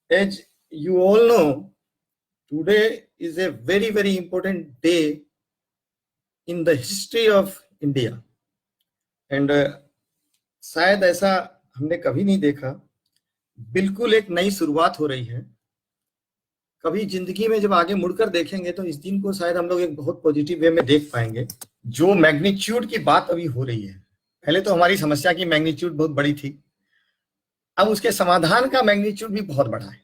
As you all know, today is a very, very important day in the history of India. And शायद ऐसा हमने कभी नहीं देखा। बिल्कुल एक नई शुरुआत हो रही है। कभी जिंदगी में जब आगे मुड़कर देखेंगे तो इस दिन को शायद हम लोग एक बहुत पॉजिटिव वे में देख पाएंगे। जो मैग्नीट्यूड की बात अभी हो रही है, पहले तो हमारी समस्या की मैग्नीट्यूड बहुत बड़ी थी, अब उसके समाधान का मैग्नीट्यूड भी बहुत बड़ा है।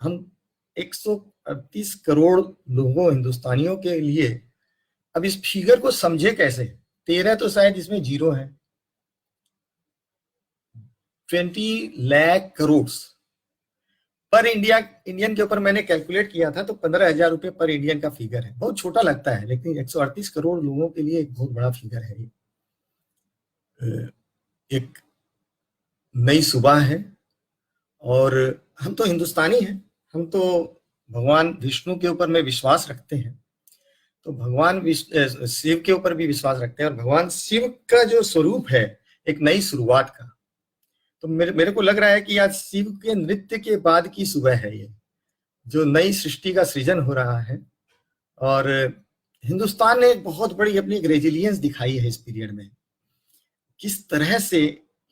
हम 138 करोड़ लोगों, हिंदुस्तानियों के लिए अब इस फिगर को समझे कैसे। 13 तो शायद इसमें जीरो है। 20 लाख करोड़ पर इंडियन के ऊपर मैंने कैलकुलेट किया था तो 15,000 रुपए पर इंडियन का फिगर है। बहुत छोटा लगता है, लेकिन 138 करोड़ लोगों के लिए एक बहुत बड़ा फिगर है। एक नई सुबह है और हम तो हिंदुस्तानी हैं, हम तो भगवान विष्णु के ऊपर में विश्वास रखते हैं, तो भगवान शिव के ऊपर भी विश्वास रखते हैं। और भगवान शिव का जो स्वरूप है एक नई शुरुआत का, तो मेरे को लग रहा है कि आज शिव के नृत्य के बाद की सुबह है ये, जो नई सृष्टि का सृजन हो रहा है। और हिंदुस्तान ने एक बहुत बड़ी अपनी एक रेजिलियंस दिखाई है इस पीरियड में। किस तरह से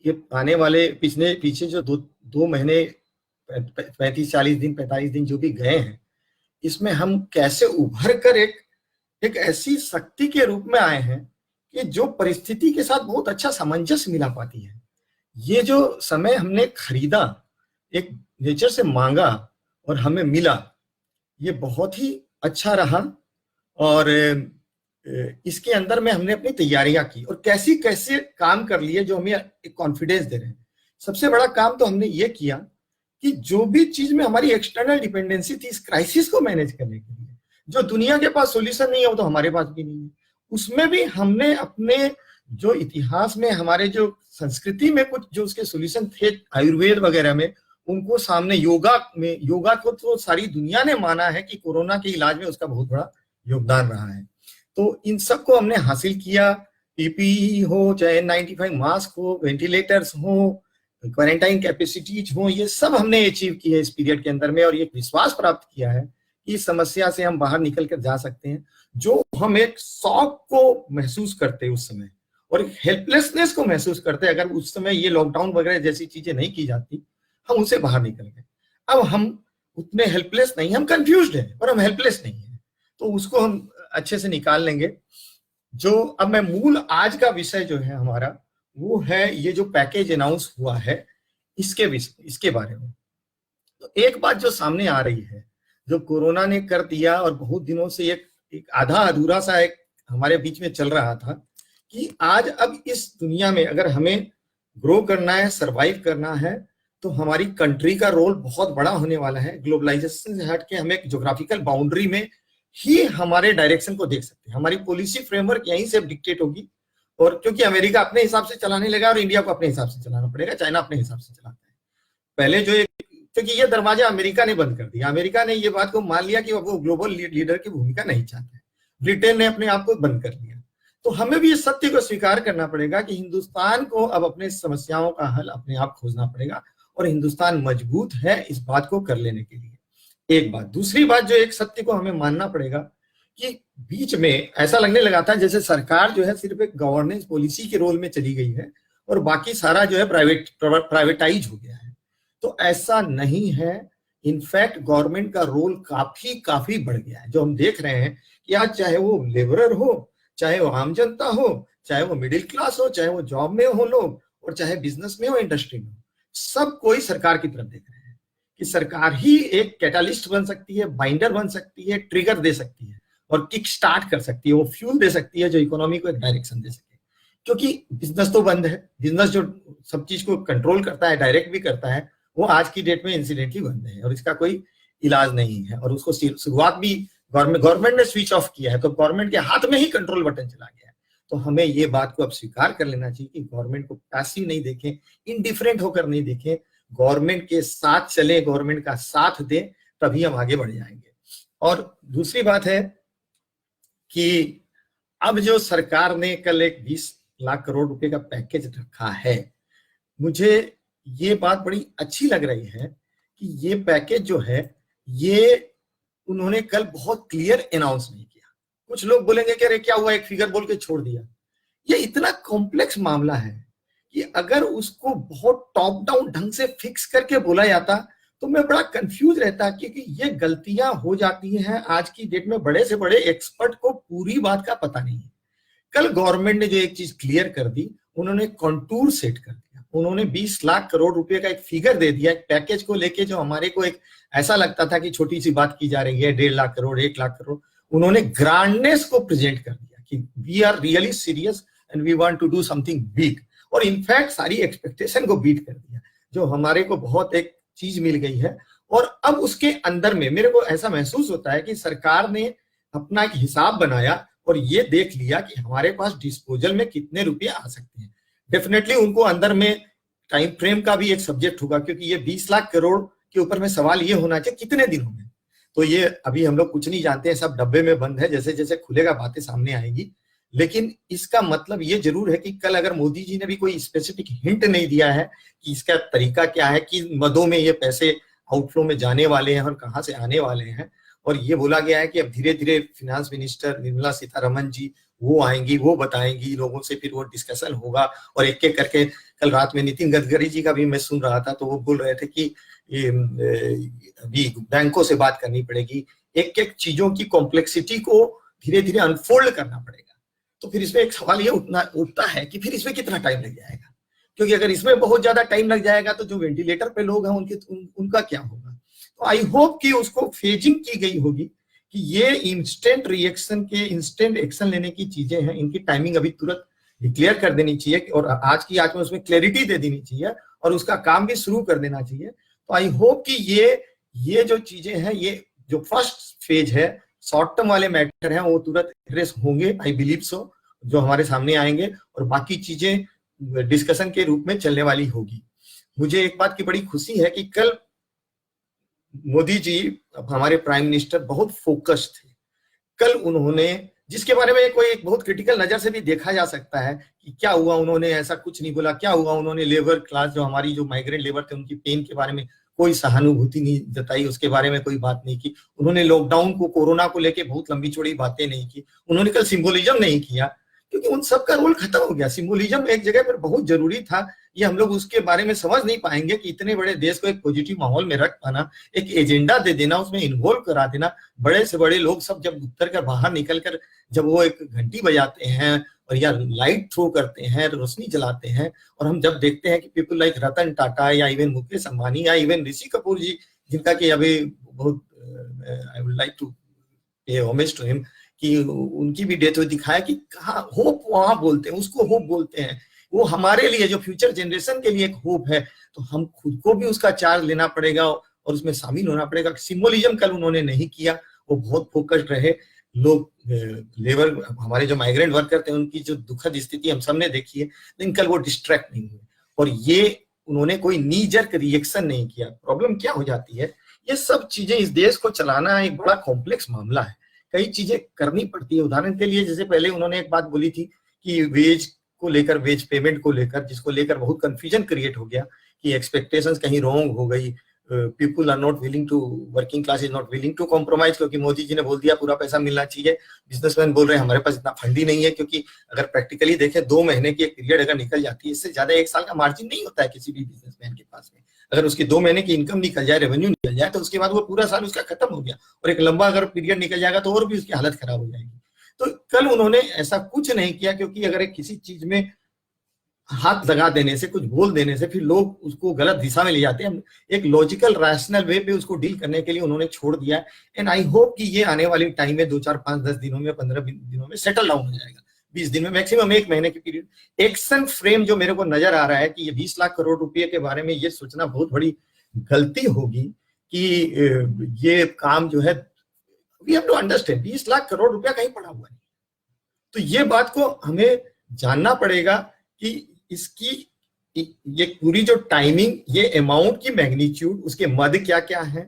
ये आने वाले पीछे जो दो महीने 35-40 दिन 45 दिन जो भी गए हैं, इसमें हम कैसे उभर कर एक ऐसी शक्ति के रूप में आए हैं कि जो परिस्थिति के साथ बहुत अच्छा सामंजस्य मिला पाती है। ये जो समय हमने खरीदा, एक नेचर से मांगा और हमें मिला, ये बहुत ही अच्छा रहा। और इसके अंदर में हमने अपनी तैयारियां की और कैसे कैसे काम कर लिए जो हमें एक कॉन्फिडेंस दे रहे हैं। सबसे बड़ा काम तो हमने ये किया कि जो भी चीज में हमारी एक्सटर्नल डिपेंडेंसी थी इस क्राइसिस को मैनेज करने के लिए, जो दुनिया के पास सॉल्यूशन नहीं है वो तो हमारे पास भी नहीं है, उसमें भी हमने अपने जो इतिहास में, हमारे जो संस्कृति में कुछ जो उसके सॉल्यूशन थे आयुर्वेद वगैरह में, उनको सामने योगा को तो सारी दुनिया ने माना है कि कोरोना के इलाज में उसका बहुत बड़ा योगदान रहा है। तो इन सबको हमने हासिल किया। पीपीई हो, चाहे N95 मास्क हो, वेंटिलेटर्स हो, क्वारंटाइन कैपेसिटीज हो, ये सब हमने अचीव किया है इस पीरियड के अंदर में। और ये विश्वास प्राप्त किया है कि इस समस्या से हम बाहर निकल कर जा सकते हैं। जो हम एक शॉक को महसूस करते उस समय और हेल्पलेसनेस को महसूस करते, अगर उस समय ये लॉकडाउन वगैरह जैसी चीजें नहीं की जाती, हम उसे बाहर निकल गए। अब हम उतने हेल्पलेस नहीं, हम कंफ्यूज्ड हैं पर हम हेल्पलेस नहीं है, तो उसको हम अच्छे से निकाल लेंगे। जो अब मैं मूल आज का विषय जो है हमारा, वो है ये जो पैकेज अनाउंस हुआ है इसके बारे में। तो एक बात जो सामने आ रही है, जो कोरोना ने कर दिया और बहुत दिनों से एक आधा अधूरा सा एक हमारे बीच में चल रहा था, कि आज अब इस दुनिया में अगर हमें ग्रो करना है, सरवाइव करना है, तो हमारी कंट्री का रोल बहुत बड़ा होने वाला है। ग्लोबलाइजेशन से हट के हमें एक ज्योग्राफिकल बाउंड्री में ही हमारे डायरेक्शन को देख सकते हैं। हमारी पॉलिसी फ्रेमवर्क यहीं से डिक्टेट होगी। और क्योंकि अमेरिका अपने हिसाब से चलाने लगा और इंडिया को अपने हिसाब से चलाना पड़ेगा, चाइना अपने हिसाब से चलाता है। पहले जो क्योंकि ये दरवाजा अमेरिका ने बंद कर दिया, अमेरिका ने ये बात को मान लिया कि वो ग्लोबल लीडर की भूमिका नहीं चाहते। ब्रिटेन ने अपने आप को बंद कर लिया। तो हमें भी इस सत्य को स्वीकार करना पड़ेगा कि हिंदुस्तान को अब अपने समस्याओं का हल अपने आप खोजना पड़ेगा और हिंदुस्तान मजबूत है इस बात को कर लेने के लिए। एक बात। दूसरी बात, जो एक सत्य को हमें मानना पड़ेगा कि बीच में ऐसा लगने लगा था जैसे सरकार जो है सिर्फ एक गवर्नेंस पॉलिसी के रोल में चली गई है और बाकी सारा जो है प्राइवेटाइज हो गया है। तो ऐसा नहीं है। इनफैक्ट गवर्नमेंट का रोल काफी बढ़ गया है। जो हम देख रहे हैं कि आज चाहे वो लेबरर हो, चाहे वो आम जनता हो, चाहे वो मिडिल क्लास हो, चाहे वो जॉब में हो लोग, और चाहे बिजनेस में हो, इंडस्ट्री में हो, सब कोई सरकार की तरफ देख रहे हैं कि सरकार ही एक कैटालिस्ट बन सकती है, बाइंडर बन सकती है, ट्रिगर दे सकती है और किक स्टार्ट कर सकती है, वो फ्यूल दे सकती है जो इकोनॉमी को एक डायरेक्शन दे सके। क्योंकि बिजनेस तो बंद है, बिजनेस जो सब चीज को कंट्रोल करता है, डायरेक्ट भी करता है, वो आज की डेट में इंसिडेंटली बंद है और इसका कोई इलाज नहीं है। और उसको शुरुआत भी गवर्नमेंट ने स्विच ऑफ किया है, तो गवर्नमेंट के हाथ में ही कंट्रोल बटन चला गया है। तो हमें ये बात को अब स्वीकार कर लेना चाहिए कि गवर्नमेंट को पैसिव नहीं देखें, इनडिफरेंट होकर नहीं देखें, गवर्नमेंट के साथ चले, गवर्नमेंट का साथ दे, तभी हम आगे बढ़ जाएंगे। और दूसरी बात है कि अब जो सरकार ने कल एक 20 लाख करोड़ रुपए का पैकेज रखा है, मुझे ये बात बड़ी अच्छी लग रही है कि ये पैकेज जो है ये उन्होंने कल बहुत क्लियर अनाउंस नहीं किया। कुछ लोग बोलेंगे कि अरे क्या हुआ, एक फिगर बोल के छोड़ दिया। ये इतना कॉम्प्लेक्स मामला है कि अगर उसको बहुत टॉप डाउन ढंग से फिक्स करके बोला जाता तो मैं बड़ा कंफ्यूज रहता, क्योंकि ये गलतियां हो जाती हैं आज की डेट में। बड़े से बड़े एक्सपर्ट को पूरी बात का पता नहीं है। कल गवर्नमेंट ने जो एक चीज क्लियर कर दी, उन्होंने कंटूर सेट कर दिया। उन्होंने 20 लाख करोड़ रुपए का एक फिगर दे दिया एक पैकेज को लेके, जो हमारे को एक ऐसा लगता था कि छोटी सी बात की जा रही है, 1.5 लाख करोड़, 1 लाख करोड़। उन्होंने ग्रांडनेस को प्रेजेंट कर दिया कि we are really serious and we want to do something big, और इनफैक्ट सारी एक्सपेक्टेशन को बीट कर दिया, जो हमारे को बहुत एक चीज मिल गई है। और अब उसके अंदर में मेरे को ऐसा महसूस होता है कि सरकार ने अपना एक हिसाब बनाया और ये देख लिया कि हमारे पास डिस्पोजल में कितने रुपए आ सकते हैं। डेफिनेटली उनको अंदर में टाइम फ्रेम का भी एक सब्जेक्ट होगा, क्योंकि ये 20 लाख करोड़ के ऊपर में सवाल ये होना चाहिए कितने दिनों में। तो ये अभी हम लोग कुछ नहीं जानते हैं, सब डब्बे में बंद है, जैसे जैसे खुलेगा बातें सामने आएगी। लेकिन इसका मतलब ये जरूर है कि कल अगर मोदी जी ने भी कोई स्पेसिफिक हिंट नहीं दिया है कि इसका तरीका क्या है, कि मदों में ये पैसे आउटफ्लो में जाने वाले हैं और कहां से आने वाले हैं, और ये बोला गया है कि अब धीरे धीरे फिनांस मिनिस्टर निर्मला सीतारमन जी वो आएंगी, वो बताएंगी लोगों से, फिर वो डिस्कशन होगा। और एक एक करके कल रात में नितिन गडकरी जी का भी मैं सुन रहा था, तो वो बोल रहे थे कि अभी बैंकों से बात करनी पड़ेगी, एक एक चीजों की कॉम्प्लेक्सिटी को धीरे धीरे अनफोल्ड करना पड़ेगा। तो फिर इसमें एक सवाल ये उठता है कि फिर इसमें कितना टाइम लग जाएगा, क्योंकि अगर इसमें बहुत ज्यादा टाइम लग जाएगा तो जो वेंटिलेटर पे लोग हैं उनका क्या होगा। तो आई होप कि उसको फेजिंग की गई होगी कि ये इंस्टेंट रिएक्शन के, इंस्टेंट एक्शन लेने की चीजें हैं, इनकी टाइमिंग अभी तुरंत डिक्लेयर कर देनी चाहिए और आज की आज में उसमें क्लैरिटी दे देनी चाहिए और उसका काम भी शुरू कर देना चाहिए। तो आई होप कि ये जो चीजें हैं, ये जो फर्स्ट फेज है, शॉर्ट टर्म वाले मैटर हैं, वो तुरंत एड्रेस होंगे, आई बिलीव सो, जो हमारे सामने आएंगे, और बाकी चीजें डिस्कशन के रूप में चलने वाली होगी। मुझे एक बात की बड़ी खुशी है कि कल मोदी जी, हमारे प्राइम मिनिस्टर, बहुत फोकस्ड थे। कल उन्होंने, जिसके बारे में कोई एक बहुत क्रिटिकल नजर से भी देखा जा सकता है कि क्या हुआ, उन्होंने ऐसा कुछ नहीं बोला। क्या हुआ, उन्होंने लेबर क्लास, जो हमारी जो माइग्रेंट लेबर थे, उनकी पेन के बारे में कोई सहानुभूति नहीं जताई, उसके बारे में कोई बात नहीं की। उन्होंने लॉकडाउन को, कोरोना को लेके बहुत लंबी चौड़ी बातें नहीं की। उन्होंने कल सिंबोलिज्म नहीं किया, क्योंकि उन सबका रोल खत्म हो गया। सिंबोलिज्म एक जगह पर बहुत जरूरी था, ये हम लोग उसके बारे में समझ नहीं पाएंगे कि इतने बड़े देश को एक पॉजिटिव माहौल में रख पाना, एक एजेंडा दे देना, उसमें इन्वॉल्व करा देना। बड़े से बड़े लोग सब जब उतर कर बाहर निकल कर जब वो एक घंटी बजाते हैं और या लाइट थ्रो करते हैं, रोशनी जलाते हैं, और हम जब देखते हैं कि पीपल लाइक रतन टाटा या इवन मुकेश अंबानी या इवन ऋषि कपूर जी, जिनका कि अभी बहुत I would like to pay homage to him, कि उनकी भी डेथ हुई, दिखाया कि कहाँ होप, वहां बोलते हैं उसको होप बोलते हैं। वो हमारे लिए, जो फ्यूचर जनरेशन के लिए एक होप है, तो हम खुद को भी उसका चार्ज लेना पड़ेगा और उसमें शामिल होना पड़ेगा। सिंबोलिज्म कल उन्होंने नहीं किया, वो बहुत फोकस्ड रहे। लोग, लेबर, हमारे जो माइग्रेंट वर्कर थे, उनकी जो दुखद स्थिति हम सबने देखी है, लेकिन कल वो डिस्ट्रैक्ट नहीं हुए और ये उन्होंने कोई नी जर्क रिएक्शन नहीं किया। प्रॉब्लम क्या हो जाती है, ये सब चीजें, इस देश को चलाना एक बड़ा कॉम्प्लेक्स मामला है, कई चीजें करनी पड़ती है। उदाहरण के लिए, जैसे पहले उन्होंने एक बात बोली थी कि वेज को लेकर, वेज पेमेंट को लेकर, जिसको लेकर बहुत कंफ्यूजन क्रिएट हो गया कि एक्सपेक्टेशंस कहीं रॉन्ग हो गई, people are not willing to, working class is not willing to compromise, क्योंकि मोदी जी ने बोल दिया पूरा पैसा मिलना चाहिए। बिजनेसमैन बोल रहे हैं हमारे पास इतना फंड ही नहीं है, क्योंकि अगर प्रैक्टिकली देखें 2 महीने की एक पीरियड अगर निकल जाती है, इससे ज्यादा 1 साल का मार्जिन नहीं होता है किसी भी बिजनेसमैन के पास में। अगर उसकी 2 महीने की इनकम निकल जाए, रेवेन्यू निकल जाए, तो उसके बाद वो पूरा साल उसका खत्म हो गया, और एक लंबा अगर पीरियड निकल जाएगा तो और भी उसकी हालत खराब हो जाएगी। तो कल उन्होंने ऐसा कुछ नहीं किया, क्योंकि अगर एक किसी चीज में हाथ लगा देने से, कुछ बोल देने से, फिर लोग उसको गलत दिशा में ले जाते हैं। एक लॉजिकल रैशनल वे पे उसको डील करने के लिए उन्होंने छोड़ दिया। एंड आई होप कि ये आने वाली टाइम में 2, 4, 5, 10 दिनों में, 15 दिनों में सेटल डाउन हो जाएगा। 20 दिन में, मैक्सिमम 1 महीने की पीरियड। एक्शन फ्रेम जो मेरे को नजर आ रहा है कि ये 20 लाख करोड़ रुपए के बारे में ये सोचना बहुत बड़ी गलती होगी कि ये काम जो है, we have to understand, 20 lakh crore रुपया कहीं पड़ा हुआ नहीं। तो ये बात को हमें जानना पड़ेगा कि इसकी ये पूरी जो टाइमिंग, ये अमाउंट की मैग्नीट्यूड, उसके मद क्या क्या है,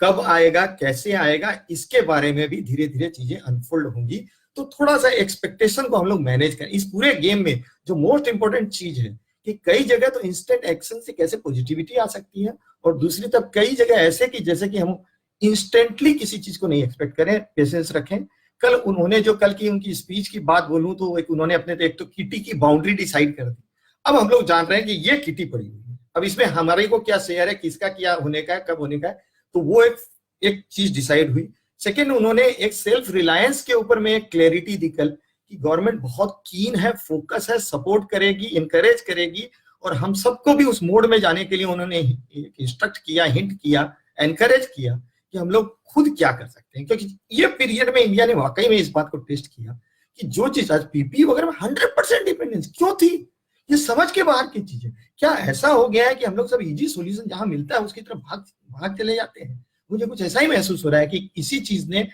कब आएगा, कैसे आएगा, इसके बारे में भी धीरे धीरे चीजें अनफोल्ड होंगी। तो थोड़ा सा एक्सपेक्टेशन को हम लोग मैनेज करें। इस पूरे गेम में जो मोस्ट इंपॉर्टेंट चीज है कि कई जगह तो इंस्टेंट एक्शन से कैसे पॉजिटिविटी आ सकती है, और दूसरी तरफ कई जगह ऐसे कि जैसे कि हम इंस्टेंटली किसी चीज को नहीं एक्सपेक्ट करें, पेशेंस रखें। कल उन्होंने जो कल की उनकी स्पीच की बात बोलूं तो एक उन्होंने अपने एक तो किटी की बाउंड्री डिसाइड कर दी। अब हम लोग जान रहे हैं कि ये किटी पड़ी हुई है, अब इसमें हमारे को क्या शेयर है, किसका क्या होने का है, कब होने का है, तो वो एक चीज डिसाइड हुई। सेकेंड, उन्होंने एक सेल्फ रिलायंस के ऊपर में एक क्लैरिटी दी कल कि गवर्नमेंट बहुत कीन है, फोकस है, सपोर्ट करेगी, इंकरेज करेगी, और हम सबको भी उस मोड में जाने के लिए उन्होंने इंस्ट्रक्ट किया, हिंट किया, एनकरेज किया कि हम लोग खुद क्या कर सकते हैं। क्योंकि ये पीरियड में इंडिया ने वाकई में इस बात को टेस्ट किया कि जो चीज आज पीपी वगैरह में 100% डिपेंडेंस क्यों थी, ये समझ के बाहर की चीजें। क्या ऐसा हो गया है कि हम लोग सब इजी सॉल्यूशन जहां मिलता है उसकी तरफ भाग चले जाते हैं? मुझे कुछ ऐसा ही महसूस हो रहा है कि इसी चीज ने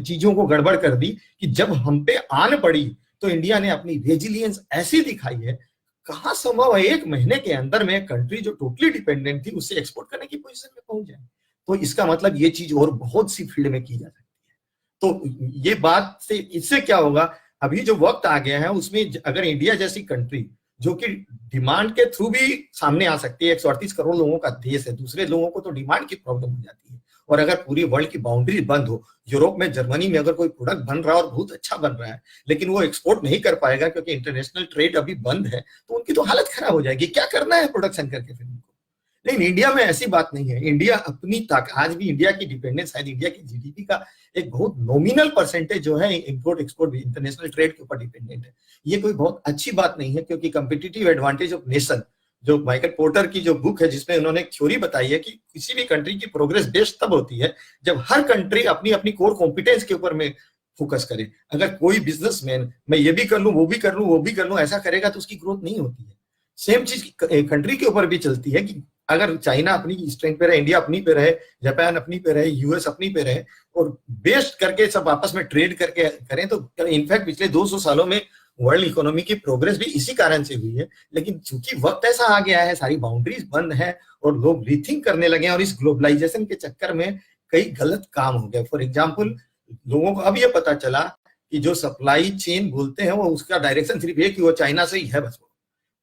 चीजों को गड़बड़ कर दी कि जब हम पे आन पड़ी तो इंडिया ने अपनी रेजिलियंस ऐसी दिखाई है। कहां संभव है 1 महीने के अंदर में कंट्री जो टोटली डिपेंडेंट थी उससे एक्सपोर्ट करने की पोजीशन में पहुंच जाए? तो इसका मतलब ये चीज और बहुत सी फील्ड में की जा सकती है। तो ये बात से इससे क्या होगा, अभी जो वक्त आ गया है उसमें अगर इंडिया जैसी कंट्री जो कि डिमांड के थ्रू भी सामने आ सकती है, 138 करोड़ लोगों का देश है, दूसरे लोगों को तो डिमांड की प्रॉब्लम हो जाती है, और अगर पूरी वर्ल्ड की बाउंड्री बंद हो, यूरोप में, जर्मनी में अगर कोई प्रोडक्ट बन रहा है और बहुत अच्छा बन रहा है लेकिन वो एक्सपोर्ट नहीं कर पाएगा क्योंकि इंटरनेशनल ट्रेड अभी बंद है, तो उनकी तो हालत खराब हो जाएगी। क्या करना है प्रोडक्शन करके फिर उनको? लेकिन इंडिया में ऐसी बात नहीं है। इंडिया अपनी तक आज भी इंडिया की डिपेंडेंस शायद इंडिया की जीडीपी का एक बहुत नॉमिनल परसेंटेज जो है इंपोर्ट एक्सपोर्ट इंटरनेशनल ट्रेड के ऊपर डिपेंडेंट है। ये कोई बहुत अच्छी बात नहीं है, क्योंकि कम्पिटिटिव एडवांटेज ऑफ नेशन जो माइकल पोर्टर की जो बुक है जिसमें उन्होंने एक थ्योरी बताई है कि किसी भी कंट्री की प्रोग्रेस बेस्ट तब होती है जब हर कंट्री अपनी अपनी कोर कॉम्पिटेंस के ऊपर में फोकस करे। अगर कोई बिजनेसमैन मैं ये भी कर लूं, वो भी कर लूं, वो भी कर लूं ऐसा करेगा तो उसकी ग्रोथ नहीं होती है। सेम चीज कंट्री के ऊपर भी चलती है कि अगर चाइना अपनी स्ट्रेंथ पे रहे, इंडिया अपनी पे रहे, जापान अपनी पे रहे, यूएस अपनी पे रहे और बेस्ट करके सब आपस में ट्रेड करके करें, तो इनफैक्ट पिछले 200 सालों में वर्ल्ड इकोनॉमी की प्रोग्रेस भी इसी कारण से हुई है। लेकिन चूंकि वक्त ऐसा आ गया है, सारी बाउंड्रीज बंद है और लोग रीथिंक करने लगे हैं, और इस ग्लोबलाइजेशन के चक्कर में कई गलत काम हो गए। फॉर एग्जाम्पल, लोगों को अब ये पता चला कि जो सप्लाई चेन बोलते हैं वो उसका डायरेक्शन सिर्फ एक ही, वो चाइना से ही है बस।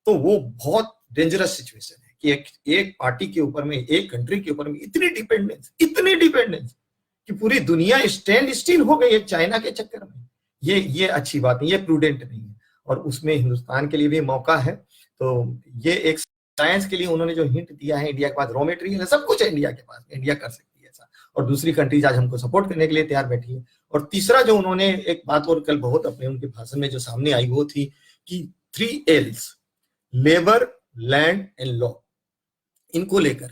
तो वो बहुत डेंजरस सिचुएशन है कि एक पार्टी के ऊपर में, एक कंट्री के ऊपर में इतनी डिपेंडेंस कि पूरी दुनिया स्टैंड स्टिल हो गई है चाइना के चक्कर में। ये अच्छी बात नहीं, ये प्रूडेंट नहीं है, और उसमें हिंदुस्तान के लिए भी मौका है। तो ये एक साइंस के लिए उन्होंने जो हिंट दिया है, इंडिया के पास रॉ मटेरियल है, सब कुछ है इंडिया के पास, इंडिया कर सकती है ऐसा, और दूसरी कंट्रीज आज हमको सपोर्ट करने के लिए तैयार बैठी है। और तीसरा जो उन्होंने एक बात और कल बहुत अपने उनके भाषण में जो सामने आई वो थी कि 3 Ls, labour, land and law, इनको लेकर,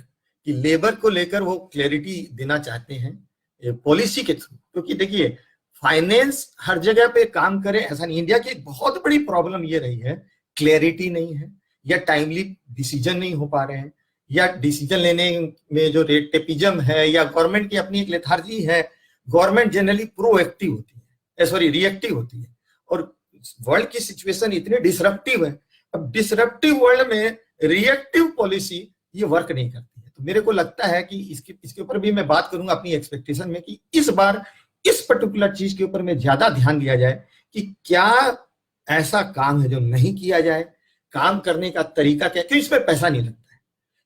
कि लेबर को लेकर वो क्लैरिटी देना चाहते हैं पॉलिसी के थ्रू। क्योंकि देखिए, फाइनेंस हर जगह पे काम करे ऐसा नहीं। इंडिया की एक बहुत बड़ी प्रॉब्लम ये रही है, क्लैरिटी नहीं है, या टाइमली डिसीजन नहीं हो पा रहे हैं, या डिसीजन लेने में जो रेटेपिज्म है, या गवर्नमेंट की अपनी एक लेथार्जी है। गवर्नमेंट जनरली प्रोएक्टिव होती है, सॉरी रिएक्टिव होती है, और वर्ल्ड की सिचुएशन इतनी डिसरप्टिव है। अब डिसरप्टिव वर्ल्ड में रिएक्टिव पॉलिसी ये वर्क नहीं करती है। तो मेरे को लगता है कि इसके ऊपर भी मैं बात करूंगा अपनी एक्सपेक्टेशन में, कि इस बार इस पर्टिकुलर चीज के ऊपर में ज्यादा ध्यान दिया जाए कि क्या ऐसा काम है जो नहीं किया जाए, काम करने का तरीका क्या, क्यों इसमें पैसा नहीं लगता है,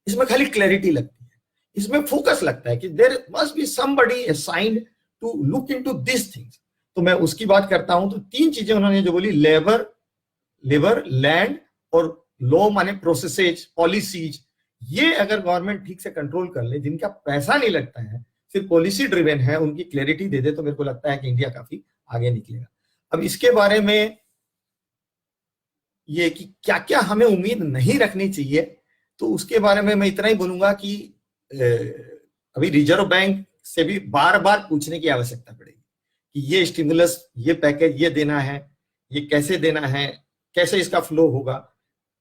इसमें खाली क्लैरिटी लगती है, इसमें फोकस लगता है कि there must be somebody assigned to look into this things. तो मैं उसकी बात करता हूं। तो 3 चीजें उन्होंने जो बोली, लेबर, लैंड और लॉ, माने प्रोसेसेज, पॉलिसीज, ये अगर गवर्नमेंट ठीक से कंट्रोल कर ले, जिनका पैसा नहीं लगता है, सिर्फ पॉलिसी ड्रिवन है, उनकी क्लैरिटी दे दे, तो मेरे को लगता है कि इंडिया काफी आगे निकलेगा। अब इसके बारे में ये कि क्या क्या हमें उम्मीद नहीं रखनी चाहिए, तो उसके बारे में मैं इतना ही बोलूंगा कि अभी रिजर्व बैंक से भी बार बार पूछने की आवश्यकता पड़ेगी कि ये स्टिमुलस, ये पैकेज, ये देना है, ये कैसे देना है, कैसे इसका फ्लो होगा।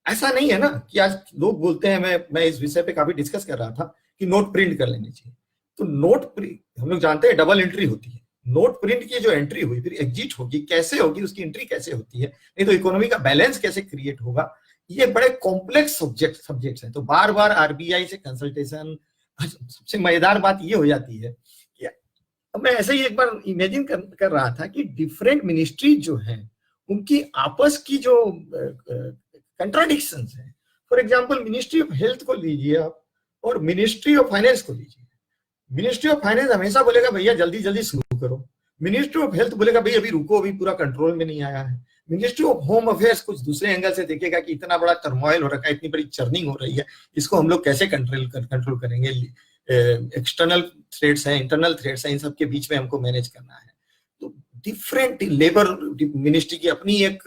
ऐसा नहीं है ना कि आज लोग बोलते हैं, मैं इस विषय पे काफी डिस्कस कर रहा था कि नोट प्रिंट कर लेने चाहिए। तो नोट प्रिंट हम लोग जानते हैं डबल एंट्री होती है। नोट प्रिंट की जो एंट्री हुई फिर एग्जिट होगी, कैसे होगी, उसकी एंट्री कैसे होती है, नहीं तो इकोनॉमी का बैलेंस कैसे क्रिएट होगा, ये बड़े कॉम्प्लेक्स सब्जेक्ट्स हैं। तो बार बार आरबीआई से कंसल्टेशन, सबसे मजेदार बात ये हो जाती है कि मैं ऐसे ही एक बार इमेजिन कर रहा था कि डिफरेंट मिनिस्ट्री जो है उनकी आपस की जो कंट्राडिक्शंस हैं, for example ministry of health को लीजिए आप और मिनिस्ट्री ऑफ फाइनेंस को लीजिए। मिनिस्ट्री ऑफ फाइनेंस हमेशा बोलेगा भैया जल्दी जल्दी शुरू करो, मिनिस्ट्री ऑफ हेल्थ बोलेगा भाई अभी रुको, अभी पूरा कंट्रोल में नहीं आया है। मिनिस्ट्री ऑफ होम अफेयर्स कुछ दूसरे एंगल से देखेगा कि इतना बड़ा टर्मोइल हो रखा है, इतनी बड़ी चर्निंग हो रही है, इसको हम लोग कैसे कंट्रोल करेंगे। एक्सटर्नल थ्रेट्स हैं, इंटरनल थ्रेट्स हैं, इन सबके बीच में हमको मैनेज करना है। तो डिफरेंट लेबर मिनिस्ट्री की अपनी एक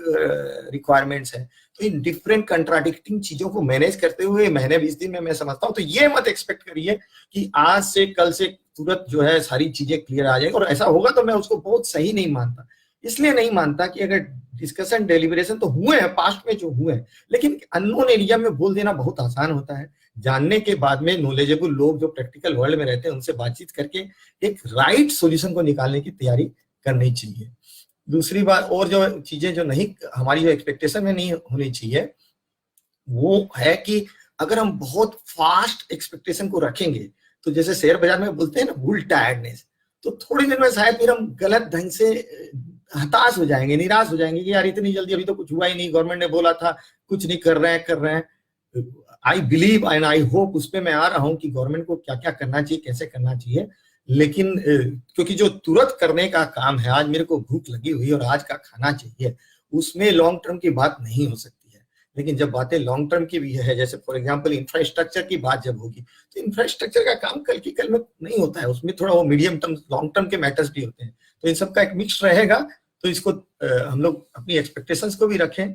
रिक्वायरमेंट्स है, तो इन डिफरेंट कंट्राडिक्टिंग चीजों को मैनेज करते हुए महीने 20 दिन में मैं समझता हूँ। तो ये मत एक्सपेक्ट करिए कि आज से कल से तुरंत जो है सारी चीजें क्लियर आ जाएगी, और ऐसा होगा तो मैं उसको बहुत सही नहीं मानता। इसलिए नहीं मानता कि अगर डिस्कशन डेलिब्रेशन तो हुए हैं पास्ट में जो हुए हैं, लेकिन अननोन एरिया में बोल देना बहुत आसान होता है। जानने के बाद में नॉलेजेबल लोग जो प्रैक्टिकल वर्ल्ड में रहते हैं उनसे बातचीत करके एक राइट सॉल्यूशन को निकालने की तैयारी करनी चाहिए। दूसरी बात, और जो चीजें जो नहीं हमारी जो एक्सपेक्टेशन में नहीं होनी चाहिए वो है कि अगर हम बहुत फास्ट एक्सपेक्टेशन को रखेंगे तो जैसे शेयर बाजार में बोलते हैं ना बुल टायर्डनेस, तो थोड़ी देर में शायद फिर हम गलत ढंग से हताश हो जाएंगे, निराश हो जाएंगे कि यार इतनी जल्दी अभी तो कुछ हुआ ही नहीं, गवर्नमेंट ने बोला था कुछ नहीं कर रहे हैं। I believe and I hope, उस पर मैं आ रहा हूं कि गवर्नमेंट को क्या क्या करना चाहिए, कैसे करना चाहिए। लेकिन क्योंकि जो तुरंत करने का काम है, आज मेरे को भूख लगी हुई और आज का खाना चाहिए, उसमें लॉन्ग टर्म की बात नहीं हो सकती है। लेकिन जब बातें लॉन्ग टर्म की भी है, जैसे फॉर एग्जांपल इंफ्रास्ट्रक्चर की बात जब होगी, तो इंफ्रास्ट्रक्चर का काम कल की कल में नहीं होता है, उसमें थोड़ा वो मीडियम टर्म लॉन्ग टर्म के मैटर्स भी होते हैं। तो इन सबका एक मिक्स रहेगा, तो इसको हम लोग अपनी एक्सपेक्टेशंस को भी रखें।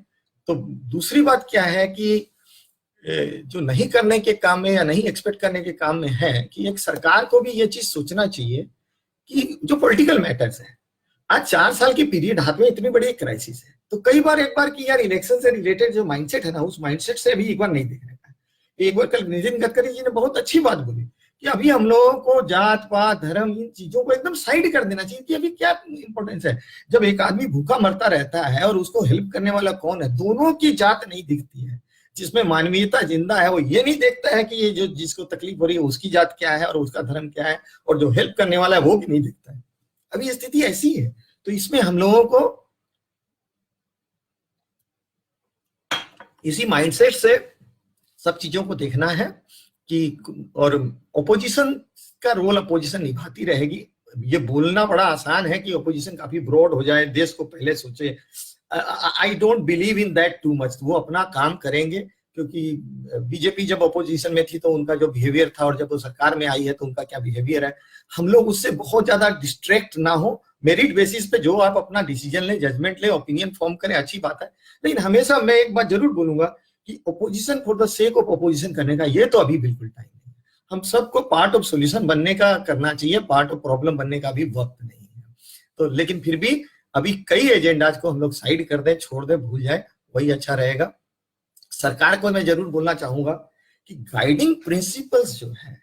तो दूसरी बात क्या है कि जो नहीं करने के काम में या नहीं एक्सपेक्ट करने के काम में है कि एक सरकार को भी ये चीज सोचना चाहिए कि जो पॉलिटिकल मैटर्स है, आज 4 साल की पीरियड हाथ में इतनी बड़ी क्राइसिस है, तो कई बार एक बार कि यार इलेक्शन से रिलेटेड जो माइंडसेट है ना, उस माइंडसेट से अभी एक बार नहीं देखने का है। एक बार कल नितिन गडकरी जी ने बहुत अच्छी बात बोली कि अभी हम लोगों को जात पात धर्म इन चीजों को एकदम साइड कर देना चाहिए कि अभी क्या इंपॉर्टेंस है। जब एक आदमी भूखा मरता रहता है और उसको हेल्प करने वाला कौन है, दोनों की जात नहीं दिखती है, जिसमें मानवीयता जिंदा है वो ये नहीं देखता है कि ये जो जिसको तकलीफ हो रही है उसकी जात क्या है और उसका धर्म क्या है, और जो हेल्प करने वाला है वो भी नहीं देखता है। अभी स्थिति ऐसी है, तो इसमें हम लोगों को इसी माइंडसेट से सब चीजों को देखना है कि, और ओपोजिशन का रोल अपोजिशन निभाती रहेगी। ये बोलना बड़ा आसान है कि ओपोजिशन काफी ब्रॉड हो जाए, देश को पहले सोचे। I don't believe in that too much. वो अपना काम करेंगे, क्योंकि बीजेपी जब अपोजिशन में थी तो उनका जो बिहेवियर था, और जब वो सरकार में आई है तो उनका क्या बिहेवियर है, हम लोग उससे बहुत ज्यादा डिस्ट्रैक्ट ना हो। मेरिट बेसिस पे जो आप अपना डिसीजन ले, जजमेंट ले, ओपिनियन फॉर्म करें, अच्छी बात है। लेकिन हमेशा मैं एक बात जरूर बोलूंगा कि opposition for the sake of opposition करने का ये तो अभी बिल्कुल टाइम नहीं है। हम सबको पार्ट ऑफ सोल्यूशन बनने का करना चाहिए, पार्ट ऑफ प्रॉब्लम बनने का भी वक्त नहीं है। तो लेकिन फिर भी अभी कई एजेंडाज को हम लोग साइड कर दें, छोड़ दें, भूल जाए, वही अच्छा रहेगा। सरकार को मैं जरूर बोलना चाहूंगा कि गाइडिंग प्रिंसिपल्स जो है,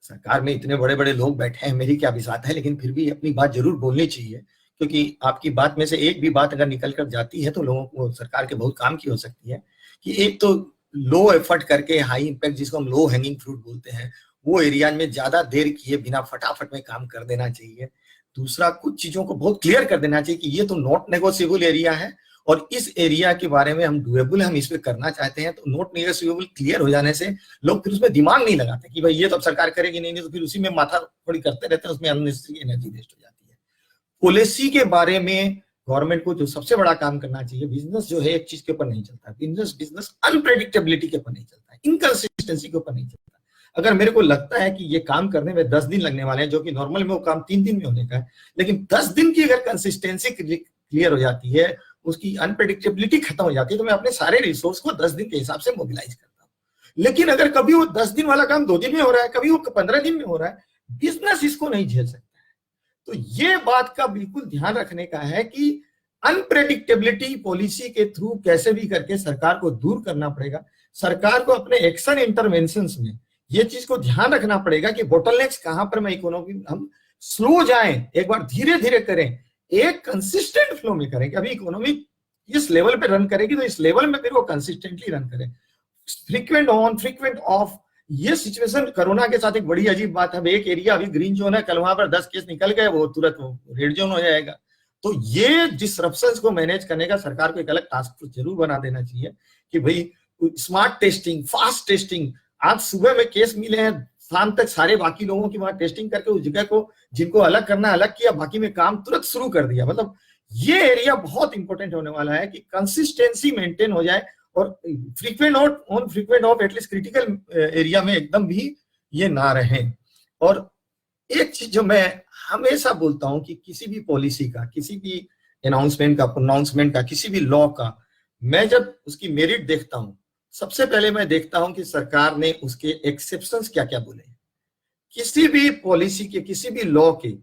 सरकार में इतने बड़े बड़े लोग बैठे हैं, मेरी क्या विसात है, लेकिन फिर भी अपनी बात जरूर बोलनी चाहिए, क्योंकि आपकी बात में से एक भी बात अगर निकल कर जाती है तो लोगों को, सरकार के बहुत काम की हो सकती है। कि एक तो लो एफर्ट करके हाई इंपैक्ट, जिसको हम लो हैंगिंग फ्रूट बोलते हैं, वो एरिया में ज्यादा देर किए बिना फटाफट में काम कर देना चाहिए। दूसरा, कुछ चीजों को बहुत क्लियर कर देना चाहिए कि ये तो नॉट नेगोशिएबल एरिया है, और इस एरिया के बारे में हम डुएबल हम इस पे करना चाहते हैं। तो नॉट नेगोशिएबल क्लियर हो जाने से लोग फिर उसमें दिमाग नहीं लगाते कि भाई ये तो अब सरकार करेगी नहीं, तो फिर उसी में माथा थोड़ी करते रहते हैं, उसमें अननेसेसरी एनर्जी वेस्ट हो जाती है। पॉलिसी के बारे में गवर्नमेंट को जो सबसे बड़ा काम करना चाहिए, बिजनेस जो है एक चीज के ऊपर नहीं चलता, बिजनेस अनप्रेडिक्टेबिलिटी के ऊपर नहीं चलता है, इनकंसिस्टेंसी के ऊपर नहीं चलता। अगर मेरे को लगता है कि ये काम करने में 10 दिन लगने वाले हैं, जो कि नॉर्मल में वो काम 3 दिन में होने का है, लेकिन 10 दिन की अगर कंसिस्टेंसी क्लियर हो जाती है, उसकी अनप्रेडिक्टेबिलिटी खत्म हो जाती है, तो मैं अपने सारे रिसोर्स को 10 दिन के हिसाब से मोबिलाइज करता हूँ। लेकिन अगर कभी वो 10 दिन वाला काम 2 दिन में हो रहा है, कभी वो 15 दिन में हो रहा है, बिजनेस इसको नहीं झेल सकता है। तो ये बात का बिल्कुल ध्यान रखने का है कि अनप्रेडिक्टेबिलिटी पॉलिसी के थ्रू कैसे भी करके सरकार को दूर करना पड़ेगा। सरकार को अपने एक्शन इंटरवेंशंस में ये चीज को ध्यान रखना पड़ेगा कि बोटलनेक्स कहां पर मैं इकोनॉमी हम स्लो जाएं, एक बार धीरे धीरे करें, एक कंसिस्टेंट फ्लो में करें कि अभी इकोनॉमी इस लेवल पे रन करेगी तो इस लेवल में फिर वो कंसिस्टेंटली रन करें। फ्रीक्वेंट ऑन फ्रीक्वेंट ऑफ, ये सिचुएशन कोरोना के साथ एक बड़ी अजीब बात है। एक एरिया अभी ग्रीन जोन है, कल वहां पर 10 केस निकल गए, वो तुरंत रेड जोन हो जाएगा। तो ये डिसरप्शंस को मैनेज करने का सरकार को एक अलग टास्क फोर्स जरूर बना देना चाहिए कि भाई स्मार्ट टेस्टिंग, फास्ट टेस्टिंग। आज सुबह में केस मिले हैं, शाम तक सारे बाकी लोगों की वहां टेस्टिंग करके उस जगह को जिनको अलग करना अलग किया, बाकी में काम तुरंत शुरू कर दिया। मतलब ये एरिया बहुत इंपॉर्टेंट होने वाला है कि कंसिस्टेंसी मेंटेन हो जाए और frequent on frequent of at least critical area में एकदम भी ये ना रहे। और एक चीज जो मैं हमेशा बोलता हूं कि किसी भी पॉलिसी का, किसी भी अनाउंसमेंट का, प्रोनाउंसमेंट का, किसी भी लॉ का, मैं जब उसकी मेरिट देखता हूं, सबसे पहले मैं देखता हूं कि सरकार ने उसके एक्सेप्शंस क्या क्या बोले। किसी भी पॉलिसी के, किसी भी लॉ के,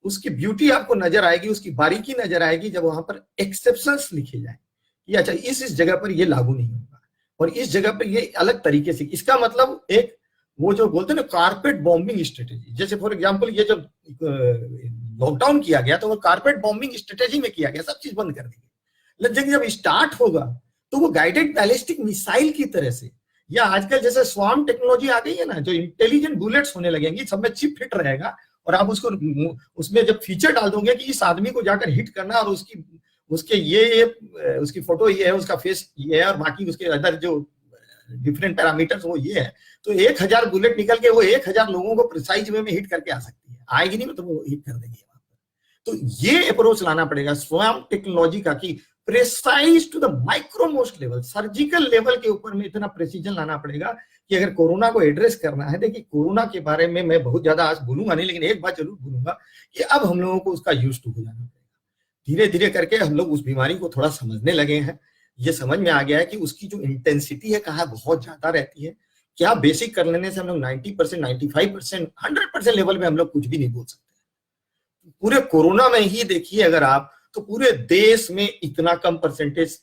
उसकी ब्यूटी आपको नजर आएगी, उसकी बारीकी नजर आएगी जब वहां पर एक्सेप्शंस लिखे जाए कि अच्छा इस जगह पर ये लागू नहीं होगा और इस जगह पर ये अलग तरीके से। इसका मतलब एक वो जो बोलते हैं ना कारपेट बॉम्बिंग स्ट्रेटेजी, जैसे फॉर एग्जांपल ये जब लॉकडाउन किया गया तो वो कारपेट बॉम्बिंग स्ट्रेटेजी में किया गया, सब चीज बंद कर दी गई। लेकिन जब स्टार्ट होगा तो वो गाइडेड बैलिस्टिक मिसाइल की तरह से, या आजकल जैसे स्वार्म टेक्नोलॉजी आ गई है ना, जो इंटेलिजेंट बुलेट्स होने लगेंगी, सब में चिप फिट रहेगा और आप उसको उसमें जब फीचर डाल दोगे कि इस आदमी को जाकर हिट करना और उसके ये उसकी फोटो ये है, उसका फेस ये है और बाकी उसके अदर जो डिफरेंट पैरामीटर्स वो ये है, तो 1000 बुलेट निकल के वो 1000 लोगों को प्रिसाइज वे में हिट करके आ सकती है। आएगी नहीं तो वो हिट कर देगी। तो ये अप्रोच लाना पड़ेगा स्वयं टेक्नोलॉजी का कि precise to the micromost level, surgical level के ऊपर में इतना प्रेसिजन लाना पड़ेगा कि अगर कोरोना को एड्रेस करना है। देखिए कोरोना के बारे में मैं बहुत ज्यादा आज बोलूंगा नहीं, लेकिन एक बात जरूर बोलूंगा कि अब हम लोगों को उसका यूज टू हो जाना पड़ेगा। धीरे धीरे करके हम लोग उस बीमारी को थोड़ा समझने लगे हैं। ये समझ में आ गया है कि उसकी जो इंटेंसिटी है कहाँ बहुत ज्यादा रहती है। क्या बेसिक कर लेने से हम लोग 90%, 95%, 100% लेवल में हम लोग कुछ भी नहीं बोल सकते। पूरे कोरोना में ही देखिए अगर आप, तो पूरे देश में इतना कम परसेंटेज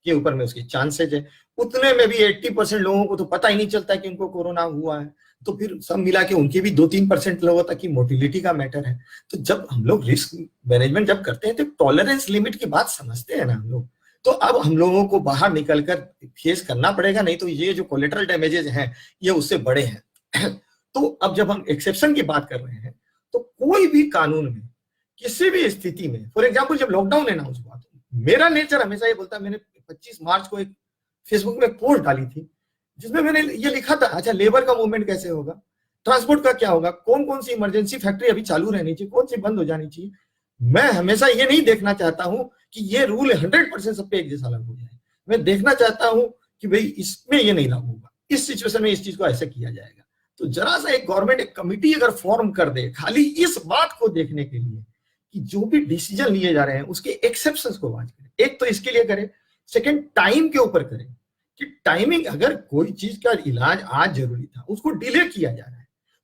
के ऊपर में उसके चांसेज है, उतने में भी 80% लोगों को तो पता ही नहीं चलता कि उनको कोरोना हुआ है। तो फिर सब मिला के उनके भी 2-3% लोगों तक की मोटिलिटी का मैटर है। तो जब हम लोग रिस्क मैनेजमेंट जब करते हैं तो टॉलरेंस लिमिट की बात समझते हैं ना हम लोग। तो अब हम लोगों को बाहर निकलकर फेस करना पड़ेगा, नहीं तो ये जो कोलेटरल डैमेजेस हैं ये उससे बड़े हैं। तो अब जब हम एक्सेप्शन की बात कर रहे हैं तो कोई भी कानून में किसी भी स्थिति में, फॉर एग्जांपल जब लॉकडाउन अनाउंस हुआ तो मेरा नेचर हमेशा ये बोलता है, मैंने 25 मार्च को एक फेसबुक में पोस्ट डाली थी जिसमें मैंने ये लिखा था, अच्छा लेबर का मूवमेंट कैसे होगा, ट्रांसपोर्ट का क्या होगा, कौन कौन सी इमरजेंसी फैक्ट्री अभी चालू रहनी चाहिए, कौन सी बंद हो जानी चाहिए। मैं हमेशा ये नहीं देखना चाहता हूं कि ये रूल 100% सब पे एक जैसा लागू हो जाए। मैं देखना चाहता हूं कि भाई इसमें ये नहीं लागू होगा, इस सिचुएशन में इस चीज को ऐसे किया जाएगा। तो जरा सा एक गवर्नमेंट एक कमिटी अगर फॉर्म कर दे खाली इस बात को देखने के लिए कि जो भी डिसीजन लिए जा रहे हैं उसके एक्सेप्शंस को वॉच करें। एक तो इसके लिए करें, सेकंड टाइम के ऊपर करें कि टाइमिंग, अगर कोई चीज का इलाज आज जरूरी था उसको डिले किया जा रहा है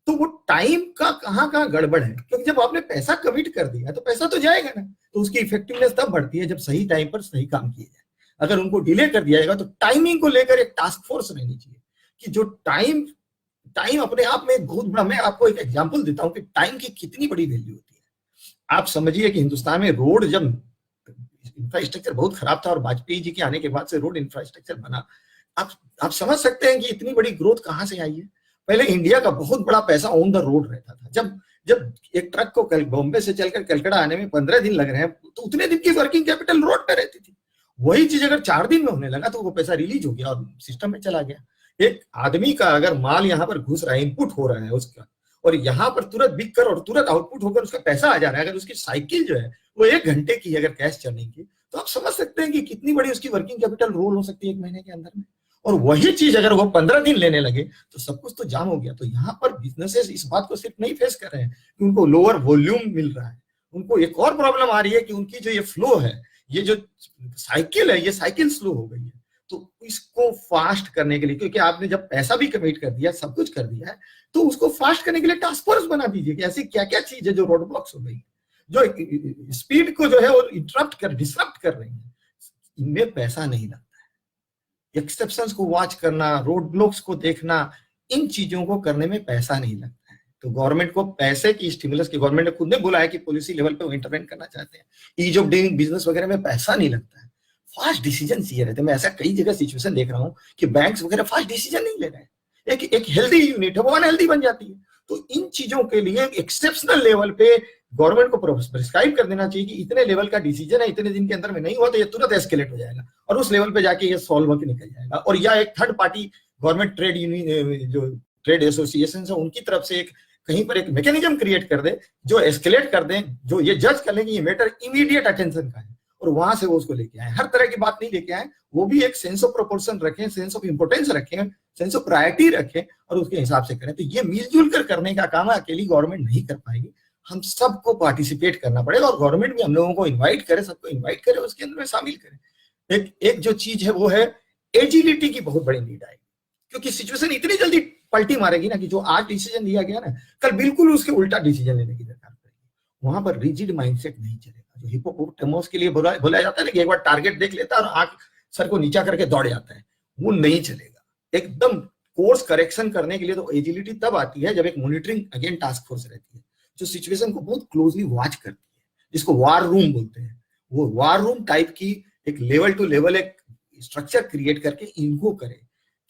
तो वो टाइम का कहाँ कहाँ गड़बड़ है, क्योंकि जब आपने पैसा कमिट कर दिया तो पैसा तो जाएगा ना, तो उसकी इफेक्टिवनेस तब बढ़ती है जब सही टाइम पर सही काम किए जाए। अगर उनको डिले कर दिया जाएगा तो टाइमिंग को लेकर एक टास्क फोर्स रहनी चाहिए कि जो टाइम अपने आप में एक बहुत बड़ा, मैं आपको एक एग्जांपल देता हूं कि टाइम की कितनी बड़ी वैल्यू होती है। आप समझिए कि हिंदुस्तान में रोड जब इंफ्रास्ट्रक्चर बहुत खराब था और वाजपेयी जी के आने के बाद से रोड इंफ्रास्ट्रक्चर बना, आप समझ सकते हैं कि इतनी बड़ी ग्रोथ कहां से आई है। पहले इंडिया का बहुत बड़ा पैसा ऑन द रोड रहता था। जब एक ट्रक को बॉम्बे से चलकर कलकत्ता आने में 15 दिन लग रहे हैं तो उतने दिन की वर्किंग कैपिटल रोड पे रहती थी। वही चीज अगर 4 दिन में होने लगा तो वो पैसा रिलीज हो गया और सिस्टम में चला गया। एक आदमी का अगर माल यहाँ पर घुस रहा है, इनपुट हो रहा है उसका, और यहाँ पर तुरंत बिक कर और तुरंत आउटपुट होकर उसका पैसा आ जा रहा है, अगर उसकी साइकिल जो है वो 1 घंटे की अगर कैश चलने की, तो आप समझ सकते हैं कि कितनी बड़ी उसकी वर्किंग कैपिटल रोल हो सकती है 1 महीने के अंदर में। और वही चीज अगर वो 15 दिन लेने लगे तो सब कुछ तो जाम हो गया। तो यहाँ पर बिजनेसेस इस बात को सिर्फ नहीं फेस कर रहे हैं कि उनको लोअर वॉल्यूम मिल रहा है, उनको एक और प्रॉब्लम आ रही है कि उनकी जो ये फ्लो है, ये जो साइकिल है, ये साइकिल स्लो हो गई है। तो इसको फास्ट करने के लिए, क्योंकि आपने जब पैसा भी कमिट कर दिया, सब कुछ कर दिया है, तो उसको फास्ट करने के लिए टास्क फोर्स बना दीजिए कि ऐसी क्या क्या चीज है जो रोड ब्लॉक्स हो गई, जो स्पीड को जो है वो डिसरप्ट कर रही है। इनमें पैसा नहीं लगता है। एक्सेप्शंस को वॉच करना, रोड ब्लॉक्स को देखना, इन चीजों को करने में पैसा नहीं लगता है। तो गवर्नमेंट को पैसे की स्टिमुलस की, गवर्नमेंट ने खुद ने बोला है कि पॉलिसी लेवल पे वो इंटरवेंट करना चाहते हैं। ईज ऑफ डूइंग बिजनेस वगैरह में पैसा नहीं लगता है, फास्ट डिसीजन चाहिए रहते हैं। मैं ऐसा कई जगह सिचुएशन देख रहा हूँ कि बैंक्स वगैरह फास्ट डिसीजन नहीं ले रहे हैं। एक हेल्दी यूनिट है वो अनहेल्दी बन जाती है। तो इन चीजों के लिए एक्सेप्शनल लेवल पे गवर्नमेंट को प्रिस्क्राइब कर देना चाहिए कि इतने लेवल का डिसीजन है, इतने दिन के अंदर में नहीं हुआ तो ये तुरंत एस्केलेट हो जाएगा और उस लेवल पे जाके ये सॉल्व होकर निकल जाएगा। और या एक third party government trade union, जो ट्रेड एसोसिएशन है, उनकी तरफ से एक कहीं पर एक मैकेनिज्म क्रिएट कर दे जो एस्केलेट कर दे, जो ये जज कर ले कि ये मैटर इमीडिएट अटेंशन का है और वहां से वो उसको लेके आए। हर तरह की बात नहीं लेके आए, वो भी एक सेंस ऑफ प्रोपोर्शन रखें, सेंस ऑफ इंपोर्टेंस रखें, सेंस ऑफ प्रायोरिटी रखें और उसके हिसाब से करें। तो ये मिलजुल कर करने का काम है, अकेली गवर्नमेंट नहीं कर पाएगी, हम सबको पार्टिसिपेट करना पड़ेगा और गवर्नमेंट भी हम लोगों को इन्वाइट करे, सबको इन्वाइट करे, उसके अंदर में शामिल करे। एक जो चीज है वो है एजिलिटी की बहुत बड़ी नीड आएगी, क्योंकि सिचुएशन इतनी जल्दी पलटी मारेगी ना कि जो आज डिसीजन लिया गया ना, कल बिल्कुल उसके उल्टा डिसीजन लेने की दरकार पड़ेगी। वहां पर रिजिड माइंडसेट नहीं चलेगा। जो हिप्पोपोटामस के लिए बोला जाता है ना कि एक बार टारगेट देख लेता है और आंख सर को नीचा करके दौड़ जाता है, वो नहीं चलेगा। एकदम कोर्स करेक्शन करने के लिए तो एजिलिटी तब आती है जब एक मॉनिटरिंग अगेन टास्क फोर्स रहती है जो सिचुएशन को बहुत क्लोजली वॉच करती है, जिसको वार रूम बोलते हैं। वो वार रूम टाइप की एक लेवल टू लेवल एक स्ट्रक्चर क्रिएट करके इनको करे,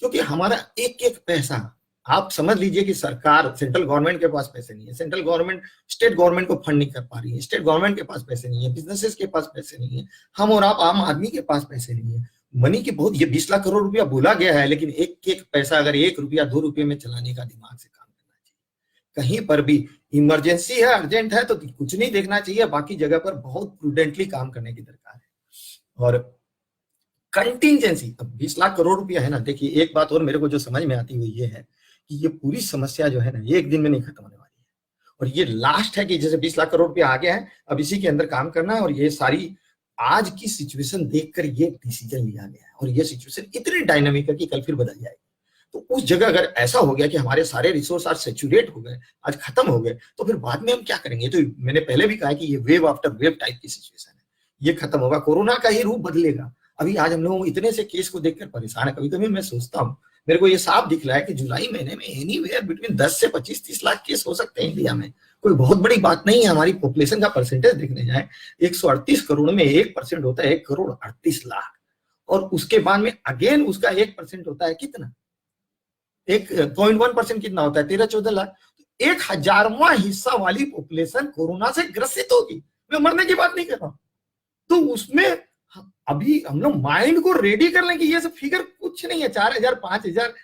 क्योंकि हमारा एक एक पैसा, आप समझ लीजिए कि सरकार, सेंट्रल गवर्नमेंट के पास पैसे नहीं है, सेंट्रल गवर्नमेंट स्टेट गवर्नमेंट को फंड नहीं कर पा रही है, स्टेट गवर्नमेंट के पास पैसे नहीं है, बिजनेसेस के पास पैसे नहीं है, हम और आप आम आदमी के पास पैसे नहीं है। मनी की बहुत, ये 20 लाख करोड़ रुपया बोला गया है, लेकिन एक एक पैसा अगर 1 रुपया 2 रुपये में चलाने का दिमाग से काम करना चाहिए। कहीं पर भी इमरजेंसी है, अर्जेंट है तो कुछ नहीं देखना चाहिए, बाकी जगह पर बहुत प्रूडेंटली काम करने की दरकार है। और कंटिजेंसी, अब 20 लाख करोड़ रुपया है ना, देखिए एक बात और मेरे को जो समझ में आती हुई ये है कि ये पूरी समस्या जो है ना, ये एक दिन में नहीं खत्म होने वाली है। और ये लास्ट है कि जैसे 20 लाख करोड़ रुपया आ गया है, अब इसी के अंदर काम करना है। और ये सारी आज की सिचुएशन देखकर ये डिसीजन लिया गया है और ये सिचुएशन इतनी डायनामिक है कि कल फिर बदल जाएगी। तो उस जगह अगर ऐसा हो गया कि हमारे सारे रिसोर्स आज सेचुरेट हो गए, आज खत्म हो गए, तो फिर बाद में हम क्या करेंगे? तो मैंने पहले भी कहा कि ये वेव आफ्टर वेव टाइप की सिचुएशन है, ये खत्म होगा, कोरोना का ही रूप बदलेगा। अभी आज हम लोग इतने से केस को देखकर परेशान है। कभी कभी मैं सोचता हूँ, मेरे को ये साफ दिख रहा है कि जुलाई महीने में एनीवेयर बिटवीन 10 से 25-30 लाख केस हो सकते हैं इंडिया में। कोई बहुत बड़ी बात नहीं है। हमारी पॉपुलेशन का परसेंटेज देखने जाए, 138 करोड़ में 1% होता है 1 करोड़ 38 लाख, और उसके बाद में अगेन उसका 1% होता है कितना, 1.1% कितना होता है 13-14 लाख। 1,000वां हिस्सा वाली पॉपुलेशन कोरोना से ग्रसित होगी। मैं मरने की बात नहीं कर रहा हूं। तो उसमें अभी हम लोग माइंड को रेडी कर लें कि ये सब फिगर कुछ नहीं है, 4,000, 5,000,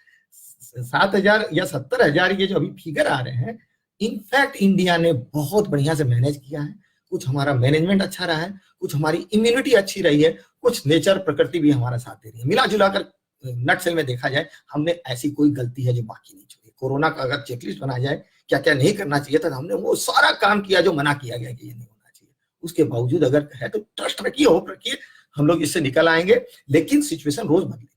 7,000 या 70,000 ये जो अभी फिगर आ रहे हैं, इनफैक्ट इंडिया ने बहुत बढ़िया से मैनेज किया है। कुछ हमारा मैनेजमेंट अच्छा रहा है, कुछ हमारी इम्यूनिटी अच्छी रही है, कुछ नेचर प्रकृति भी हमारा साथ दे रही है। मिला जुला कर नटसेल में देखा जाए, हमने ऐसी कोई गलती है जो बाकी नहीं छोड़ी। कोरोना का अगर चेकलिस्ट बनाया जाए क्या क्या नहीं करना चाहिए था, हमने वो सारा काम किया जो मना किया गया कि ये नहीं होना चाहिए। उसके बावजूद अगर है तो ट्रस्ट रखिए, होप रखिए, हम लोग इससे निकल आएंगे। लेकिन सिचुएशन रोज बदलेगी,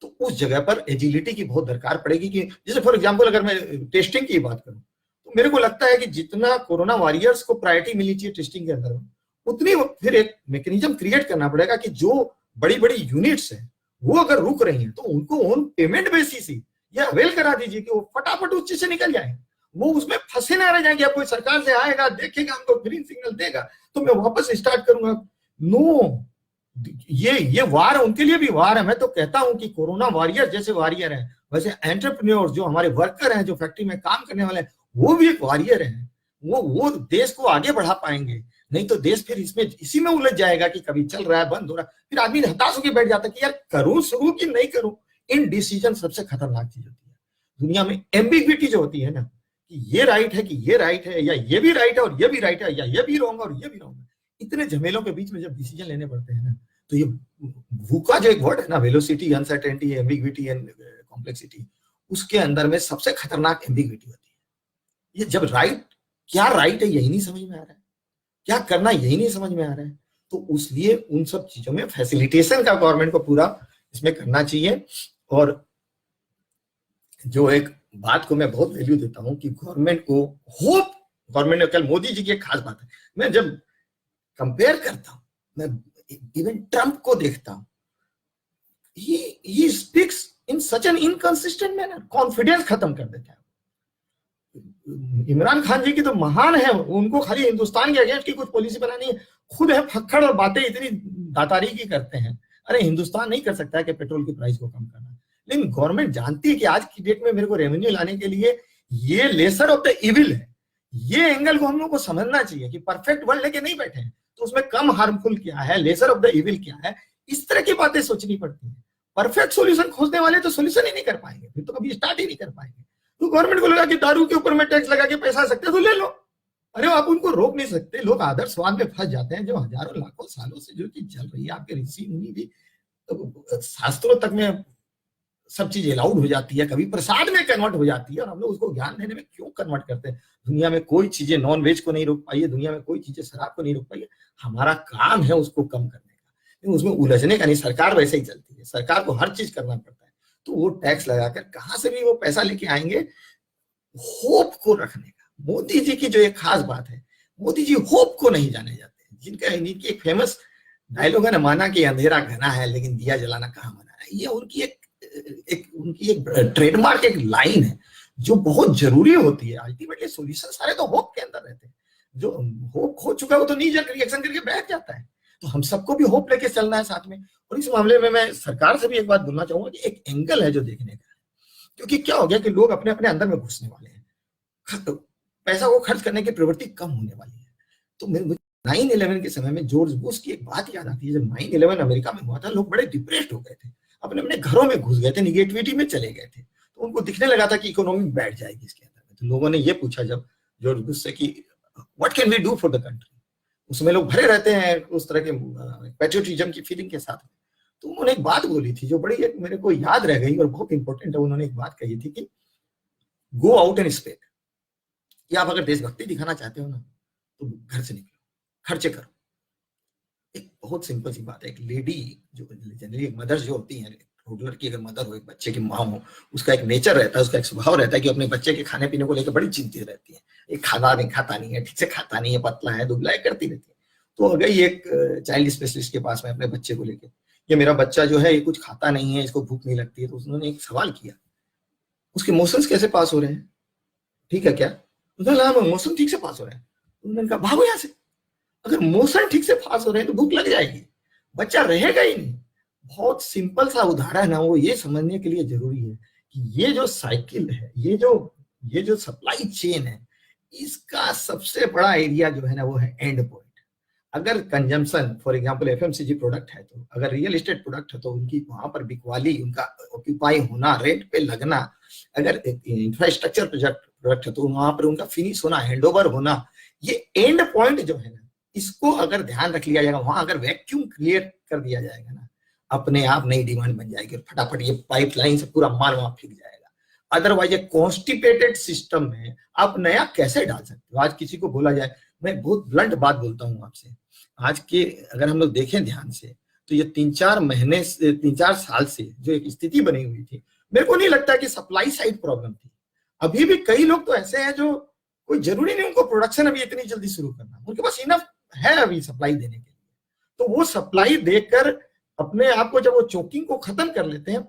तो उस जगह पर एजिलिटी की बहुत दरकार पड़ेगी। कि जैसे फॉर एग्जांपल अगर मैं टेस्टिंग की बात करूं, तो मेरे को लगता है कि जितना कोरोना वॉरियर्स को प्रायोरिटी मिली चाहिए टेस्टिंग के अंदर, उतनी फिर एक मैकेनिज्म क्रिएट करना पड़ेगा कि जो बड़ी बड़ी यूनिट्स है वो अगर रुक रही हैं तो उनको ऑन पेमेंट बेसिस ही ये अवेल करा दीजिए कि वो फटाफट उस चीज से निकल जाए, वो उसमें फंसे ना रह जाएंगे। अब कोई सरकार से आएगा, देखेगा, हमको ग्रीन सिग्नल देगा तो मैं वापस स्टार्ट करूंगा। नो, ये वार उनके लिए भी वार है। मैं तो कहता हूं कि कोरोना वॉरियर जैसे वॉरियर है, वैसे एंटरप्रेन्योर जो हमारे वर्कर हैं, जो फैक्ट्री में काम करने वाले हैं, वो भी एक वॉरियर है। वो देश को आगे बढ़ा पाएंगे। नहीं तो देश फिर इसी में उलझ जाएगा कि कभी चल रहा है, बंद हो रहा है, फिर आदमी हताश होकर बैठ जाता है कि यार करूं शुरू कि नहीं करूं। इन डिसीजन सबसे खतरनाक चीज होती है दुनिया में। एम्बिग्विटी जो होती है ना, कि ये राइट है कि ये राइट है, या ये भी राइट है और ये भी राइट है, या ये भी रॉन्ग और ये भी रॉन्ग है। इतने झमेलों के बीच में जब डिसीजन लेने पड़ते हैं ना, तो ये भूखा जो एक वर्ड है ना, velocity, uncertainty, ambiguity and complexity, उसके अंदर में सबसे खतरनाक एम्बिग्विटी होती है। ये जब क्या राइट है यही नहीं समझ में आ रहा है, क्या करना यही नहीं समझ में आ रहा है, तो उसलिए उन सब चीजों में फैसिलिटेशन का गवर्नमेंट को पूरा इसमें करना चाहिए। और जो एक बात को मैं बहुत वैल्यू देता हूं कि गवर्नमेंट को होप, गवर्नमेंट ने कल मोदी जी की एक खास बात है, मैं जब कंपेयर करता हूं, मैं इवन ट्रंप को देखता हूं, he speaks in such an inconsistent manner, confidence खत्म कर देता है। इमरान खान जी की तो महान है, उनको खाली हिंदुस्तान के अगेंस्ट की कुछ पॉलिसी बनानी है, खुद है फक्कड़ और बातें इतनी दातारी की करते हैं। अरे हिंदुस्तान नहीं कर सकता है कि पेट्रोल की प्राइस को कम करना, लेकिन गवर्नमेंट जानती है कि आज की डेट में मेरे को रेवेन्यू लाने के लिए ये लेसर ऑफ द इविल है, ये एंगल को हम लोग को समझना चाहिए कि परफेक्ट वर्ल्ड लेके नहीं बैठे हैं, तो उसमें कम हार्मफुल क्या है, लेसर ऑफ द इविल क्या है, इस तरह की बातें सोचनी पड़ती है। परफेक्ट सॉल्यूशन खोजने वाले तो सॉल्यूशन ही नहीं कर पाएंगे, फिर तो कभी स्टार्ट ही नहीं कर पाएंगे। तो गवर्नमेंट को लगा कि दारू के ऊपर में टैक्स लगा के पैसा सकते हैं तो ले लो, अरे आप उनको रोक नहीं सकते। लोग आदर्शवाद में फंस जाते हैं, जो हजारों लाखों सालों से जो चीज चल रही है, आपके ऋषि मुनि भी तो शास्त्रों तक में सब चीज अलाउड हो जाती है, कभी प्रसाद में कन्वर्ट हो जाती है, और हम लोग उसको ज्ञान देने में क्यों कन्वर्ट करते हैं। दुनिया में कोई चीजें नॉन वेज को नहीं रोक पाई है, दुनिया में कोई चीजें शराब को नहीं रोक पाई है, हमारा काम है उसको कम करने का, लेकिन उसमें उलझने का नहीं। सरकार वैसे ही चलती है, सरकार को हर चीज करना पड़ता है, तो वो टैक्स लगाकर कहां से भी वो पैसा लेके आएंगे होप को रखने का। मोदी जी की जो एक खास बात है, मोदी जी होप को नहीं जाने जाते। जिनका इनकी एक फेमस डायलॉग है ना, माना कि अंधेरा घना है लेकिन दिया जलाना कहाँ मना है, ये उनकी एक ट्रेडमार्क, एक लाइन है जो बहुत जरूरी होती है। अल्टीमेटली सॉल्यूशन सारे तो होप के अंदर रहते हैं। जो होप खो चुका है वो तो नी जल रिएक्शन करके बैठ जाता है। तो हम सबको भी होप लेके चलना है साथ में। और इस मामले में मैं सरकार से भी एक बात बोलना चाहूंगा कि एक एंगल है जो देखने का, क्योंकि क्या हो गया कि लोग अपने अपने अंदर में घुसने वाले हैं, पैसा को खर्च करने की प्रवृत्ति कम होने वाली है। तो 9/11 के समय में जॉर्ज बुश की एक बात याद आती है। जब 9/11 अमेरिका में हुआ था, लोग बड़े डिप्रेस्ड हो गए थे, अपने अपने घरों में घुस गए थे, निगेटिविटी में चले गए थे। तो उनको दिखने लगा था कि इकोनॉमी बैठ जाएगी इसके अंदर में। तो लोगों ने ये पूछा जब जॉर्ज बुश से कि what can we do for the country. उसमें लोग भरे रहते हैं उस तरह के पैट्रियोटिज्म की फीलिंग के साथ। तो उन्होंने एक बात बोली थी जो बड़ी मेरे को याद रह गई और बहुत इंपॉर्टेंट है। उन्होंने एक बात कही थी कि गो आउट एंड स्पेक, या आप अगर देशभक्ति दिखाना चाहते हो ना तो घर से निकलो, खर्चे करो। एक बहुत सिंपल सी बात है। एक लेडी जो जनरली एक मदर जो होती है, रूरल की अगर मदर हो, एक बच्चे की माँ हो, उसका एक नेचर रहता है, उसका एक स्वभाव रहता है कि अपने बच्चे के खाने पीने को लेकर बड़ी चिंतित रहती है। एक खाता नहीं है, ठीक से खाता नहीं है, पतला है, दुबला है, करती रहती है। तो अगर ये एक चाइल्ड स्पेशलिस्ट के पास में अपने बच्चे को लेकर, ये मेरा बच्चा जो है ये कुछ खाता नहीं है, इसको भूख नहीं लगती है, तो उन्होंने एक सवाल किया, उसके मोशंस कैसे पास हो रहे हैं, ठीक है क्या? उन्होंने मोशन ठीक से पास हो रहे हैं। उन्होंने कहा भागो यहाँ से, अगर मोशन ठीक से पास हो रहे हैं तो भूख लग जाएगी, बच्चा रहेगा ही नहीं। बहुत सिंपल सा उदाहरण है, वो ये समझने के लिए जरूरी है कि ये जो साइकिल है, ये जो सप्लाई चेन है, इसका सबसे बड़ा एरिया जो है ना वो है एंड पॉइंट। अगर consumption for example FMCG product है, तो अगर रियल एस्टेट प्रोडक्ट है तो उनकी वहां पर बिकवाली, उनका ऑक्यूपाई होना, रेंट पे लगना। अगर इंफ्रास्ट्रक्चर प्रोडक्ट है तो वहां पर उनका फिनिश होना, हैंडओवर होना। ये एंड पॉइंट जो है ना, इसको अगर ध्यान रख लिया जाएगा, वहां अगर वैक्यूम क्लियर कर दिया जाएगा ना, अपने आप नई डिमांड बन जाएगी और फटाफट ये पाइपलाइन से पूरा माल वहां फेंक जाएगा। अदरवाइज ये कॉन्स्टिपेटेड सिस्टम में आप नया कैसे डाल सकते हो? आज किसी को बोला जाए, मैं बहुत ब्लंट बात बोलता हूँ आपसे, आज के अगर हम लोग देखें ध्यान से तो ये 3-4 साल से जो एक स्थिति बनी हुई थी, मेरे को नहीं लगता कि सप्लाई साइड प्रॉब्लम थी। अभी भी कई लोग तो ऐसे हैं जो कोई जरूरी नहीं उनको प्रोडक्शन अभी इतनी जल्दी शुरू करना, उनके पास इनफ है अभी सप्लाई देने के लिए, तो वो सप्लाई देकर अपने आप को जब वो चोकिंग को खत्म कर लेते हैं,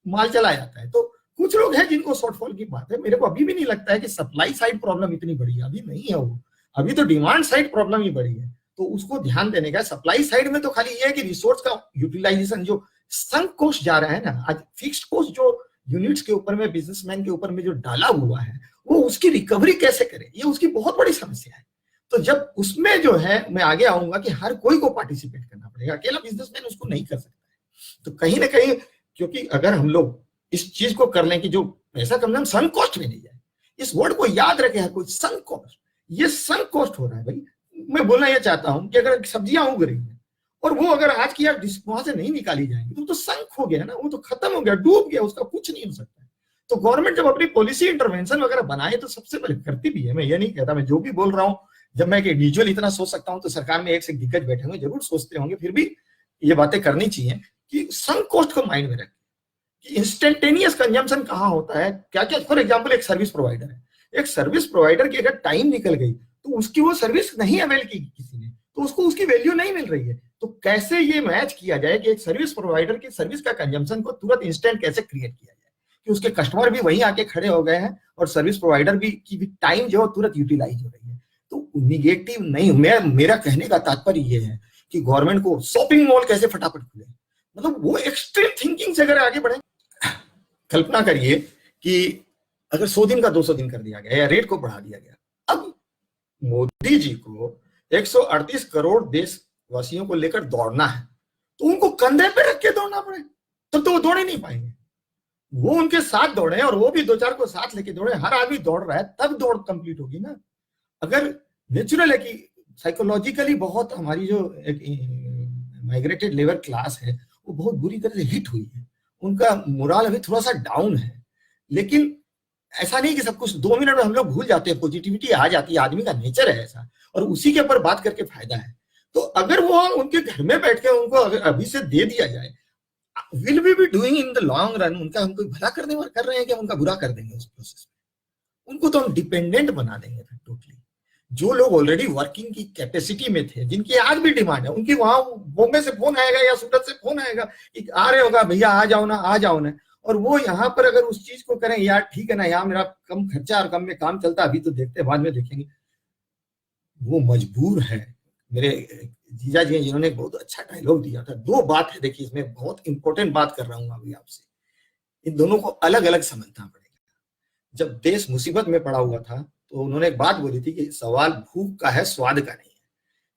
माल चला जाता है। तो कुछ लोग हैं जिनको शॉर्टफॉल की बात है। मेरे को अभी भी नहीं लगता है कि सप्लाई साइड प्रॉब्लम इतनी बड़ी है, अभी नहीं है वो, अभी तो डिमांड साइड प्रॉब्लम ही बड़ी है। तो उसको ध्यान देने का। सप्लाई साइड में तो खाली ये है कि रिसोर्स का यूटिलाइजेशन, जो संक कॉस्ट जा रहा है ना, आज फिक्स्ड कॉस्ट जो यूनिट्स के ऊपर में, बिजनेसमैन के ऊपर में जो डाला हुआ है, वो उसकी रिकवरी कैसे करे, ये उसकी बहुत बड़ी समस्या है। तो जब उसमें जो है, मैं आगे आऊंगा कि हर कोई को पार्टिसिपेट करना पड़ेगा, अकेला बिजनेसमैन उसको नहीं कर सकता है। तो कहीं ना कहीं, क्योंकि अगर हम लोग इस चीज को कर लें कि जो पैसा कम से कम संक कॉस्ट में नहीं जाए, इस वर्ड को याद रखे हर कोई, संक कॉस्ट। ये संक कॉस्ट हो रहा है भाई। मैं बोलना यह चाहता हूं कि अगर सब्जियां उग रही हैं और वो अगर आज की आज वहां से नहीं निकाली जाएंगी तो संक हो गया ना, वो तो खत्म हो गया, डूब गया, उसका कुछ नहीं हो सकता है। तो गवर्नमेंट जब अपनी पॉलिसी इंटरवेंशन वगैरह बनाए तो सबसे पहले करती भी है। मैं ये नहीं कहता, मैं जो भी बोल रहा हूं, जब मैं इंडिविजुअल इतना सोच सकता हूं तो सरकार में एक से दिग्गज बैठे होंगे, जरूर सोचते होंगे, फिर भी ये बातें करनी चाहिए कि संक कॉस्ट को माइंड में रखें कि इंस्टेंटेनियस कंजम्पशन कहाँ होता है, क्या क्या। फॉर एग्जाम्पल एक सर्विस प्रोवाइडर है, एक सर्विस प्रोवाइडर की अगर टाइम निकल गई तो उसकी वो सर्विस नहीं अवेल की किसी ने, तो उसको उसकी वैल्यू नहीं मिल रही है। तो कैसे ये मैच किया जाए कि एक सर्विस प्रोवाइडर की सर्विस का कंजम्पशन को तुरंत इंस्टेंट कैसे क्रिएट किया जाए कि उसके कस्टमर भी वहीं आके खड़े हो गए हैं और सर्विस प्रोवाइडर भी की भी टाइम जो तुरंत यूटिलाइज हो रही है। तो निगेटिव नहीं, मेरा कहने का तात्पर्य ये है कि गवर्नमेंट को शॉपिंग मॉल कैसे फटाफट खुले, मतलब वो एक्सट्रीम थिंकिंग से अगर आगे बढ़े। कल्पना करिए कि अगर 100 दिन का 200 दिन कर दिया गया या रेट को बढ़ा दिया गया, अब मोदी जी को 138 करोड़ देशवासियों को लेकर दौड़ना है, तो उनको कंधे पे रख के दौड़ना पड़े, तब तो वो दौड़ ही नहीं पाएंगे। वो उनके साथ दौड़े और वो भी 2-4 को साथ लेके दौड़े, हर आदमी दौड़ रहा है तब दौड़ कंप्लीट होगी ना। अगर नेचुरल है कि साइकोलॉजिकली बहुत हमारी जो एक माइग्रेटेड लेबर क्लास है वो बहुत बुरी तरह से हिट हुई है, उनका मोरल अभी थोड़ा सा डाउन है, लेकिन ऐसा नहीं कि सब कुछ 2 मिनट में हम लोग भूल जाते हैं, पॉजिटिविटी आ जाती है, आदमी का नेचर है ऐसा, और उसी के ऊपर बात करके फायदा है। तो अगर वो उनके घर में बैठ के उनको अगर अभी से दे दिया जाए, will we be doing in the long run, उनका हम कोई भला करने कर रहे हैं कि हम उनका बुरा कर देंगे उस प्रोसेस में, उनको तो हम डिपेंडेंट बना देंगे फिर टोटली। जो लोग ऑलरेडी वर्किंग की कैपेसिटी में थे, जिनकी आज भी डिमांड है, उनकी वहां बॉम्बे से फोन आएगा या सूरत से फोन आएगा कि आ रहे होगा भैया, आ जाओ ना, आ जाओ ना, और वो यहाँ पर अगर उस चीज को करें, यार ठीक है ना, यहाँ मेरा कम खर्चा और कम में काम चलता, अभी तो देखते बाद में देखेंगे, वो मजबूर है। मेरे जीजा जी जिन्होंने बहुत अच्छा डायलॉग दिया था, 2 बात है, देखिए इसमें बहुत इंपॉर्टेंट बात कर रहा हूं अभी आपसे, इन दोनों को अलग अलग समझना पड़ेगा। जब देश मुसीबत में पड़ा हुआ था तो उन्होंने एक बात बोली थी कि सवाल भूख का है, स्वाद का नहीं है,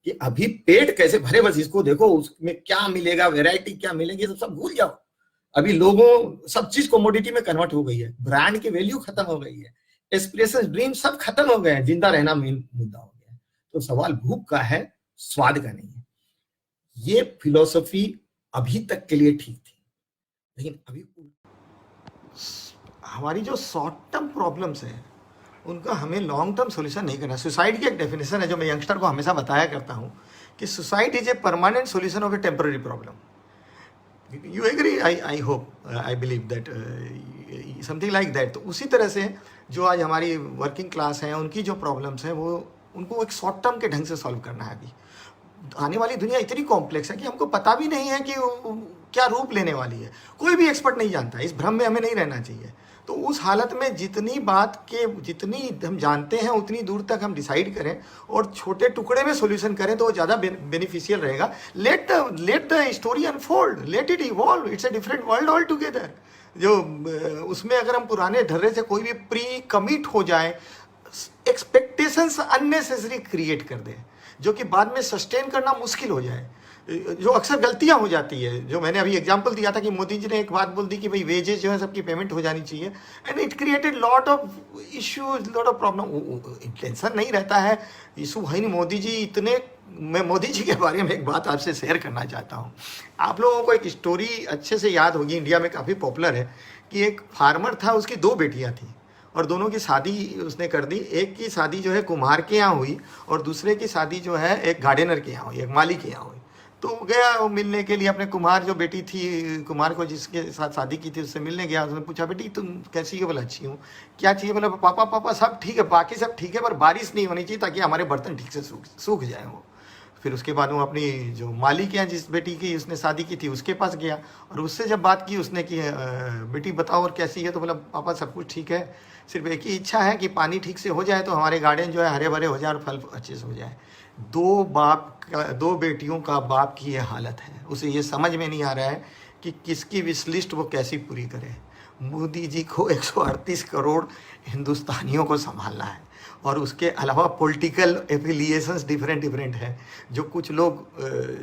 कि अभी पेट कैसे भरे, बस इसको देखो, उसमें क्या मिलेगा, वैरायटी क्या मिलेगी, सब भूल जाओ। अभी लोगों सब चीज कमोडिटी में कन्वर्ट हो गई है, ब्रांड की वैल्यू खत्म हो गई है, एस्पिरेशन ड्रीम सब खत्म हो गए हैं, जिंदा रहना मेन मुद्दा हो गया है। तो सवाल भूख का है, स्वाद का नहीं है। ये फिलॉसफी अभी तक के लिए ठीक थी, लेकिन अभी हमारी जो शॉर्ट टर्म प्रॉब्लम्स हैं उनका हमें लॉन्ग टर्म सॉल्यूशन नहीं करना। सुसाइड की एक डेफिनेशन है जो मैं यंगस्टर को हमेशा बताया करता हूँ कि suicide is a permanent solution of a temporary problem. You agree? I hope, I believe that something like that. तो उसी तरह से जो आज हमारी वर्किंग क्लास है उनकी जो प्रॉब्लम्स हैं वो उनको एक शॉर्ट टर्म के ढंग से सॉल्व करना है। अभी आने वाली दुनिया इतनी कॉम्प्लेक्स है कि हमको पता भी नहीं है कि क्या रूप लेने वाली है, कोई भी एक्सपर्ट नहीं जानता। इस भ्रम में हमें नहीं रहना चाहिए। तो उस हालत में जितनी हम जानते हैं उतनी दूर तक हम डिसाइड करें और छोटे टुकड़े में सॉल्यूशन करें तो वो ज़्यादा बेनिफिशियल रहेगा। Let the story unfold, let it evolve, it's a different world all together. जो उसमें अगर हम पुराने ढर्रे से कोई भी प्री कमिट हो जाए, एक्सपेक्टेशंस अननेसेसरी क्रिएट कर दे जो कि बाद में सस्टेन करना मुश्किल हो जाए, जो अक्सर गलतियां हो जाती है। जो मैंने अभी एग्जांपल दिया था कि मोदी जी ने एक बात बोल दी कि भाई वेजेस जो है सबकी पेमेंट हो जानी चाहिए, and it created lot of issues, lot of problem. Intention नहीं रहता है, इशू है नहीं। मोदी जी इतने, मैं मोदी जी के बारे में एक बात आपसे शेयर करना चाहता हूँ। आप लोगों को एक स्टोरी अच्छे से याद होगी, इंडिया में काफ़ी पॉपुलर है, कि एक फार्मर था, उसकी 2 बेटियाँ थी और दोनों की शादी उसने कर दी। एक की शादी जो है कुम्हार के यहाँ हुई और दूसरे की शादी जो है एक गार्डनर के यहाँ हुई, एक माली के यहाँ हुई। तो गया वो मिलने के लिए अपने कुम्हार, जो बेटी थी कुम्हार को जिसके साथ शादी की थी, उससे मिलने गया। उसने पूछा बेटी तुम कैसी है? बोला अच्छी हूँ। क्या चाहिए? बोला पापा सब ठीक है, बाकी सब ठीक है, पर बारिश नहीं होनी चाहिए ताकि हमारे बर्तन ठीक से सूख जाए। वो फिर उसके बाद वो अपनी जो माली के यहाँ जिस बेटी की उसने शादी की थी उसके पास गया और उससे जब बात की उसने कि बेटी बताओ और कैसी है? तो बोला पापा सब कुछ ठीक है, सिर्फ एक ही इच्छा है कि पानी ठीक से हो जाए तो हमारे गार्डन जो है हरे भरे हो जाए और फल अच्छे से हो जाए। 2 बेटियों का बाप की ये हालत है। उसे ये समझ में नहीं आ रहा है कि किसकी विश लिस्ट वो कैसी पूरी करे। मोदी जी को 138 करोड़ हिंदुस्तानियों को संभालना है और उसके अलावा पॉलिटिकल एफिलिएशंस डिफरेंट है। जो कुछ लोग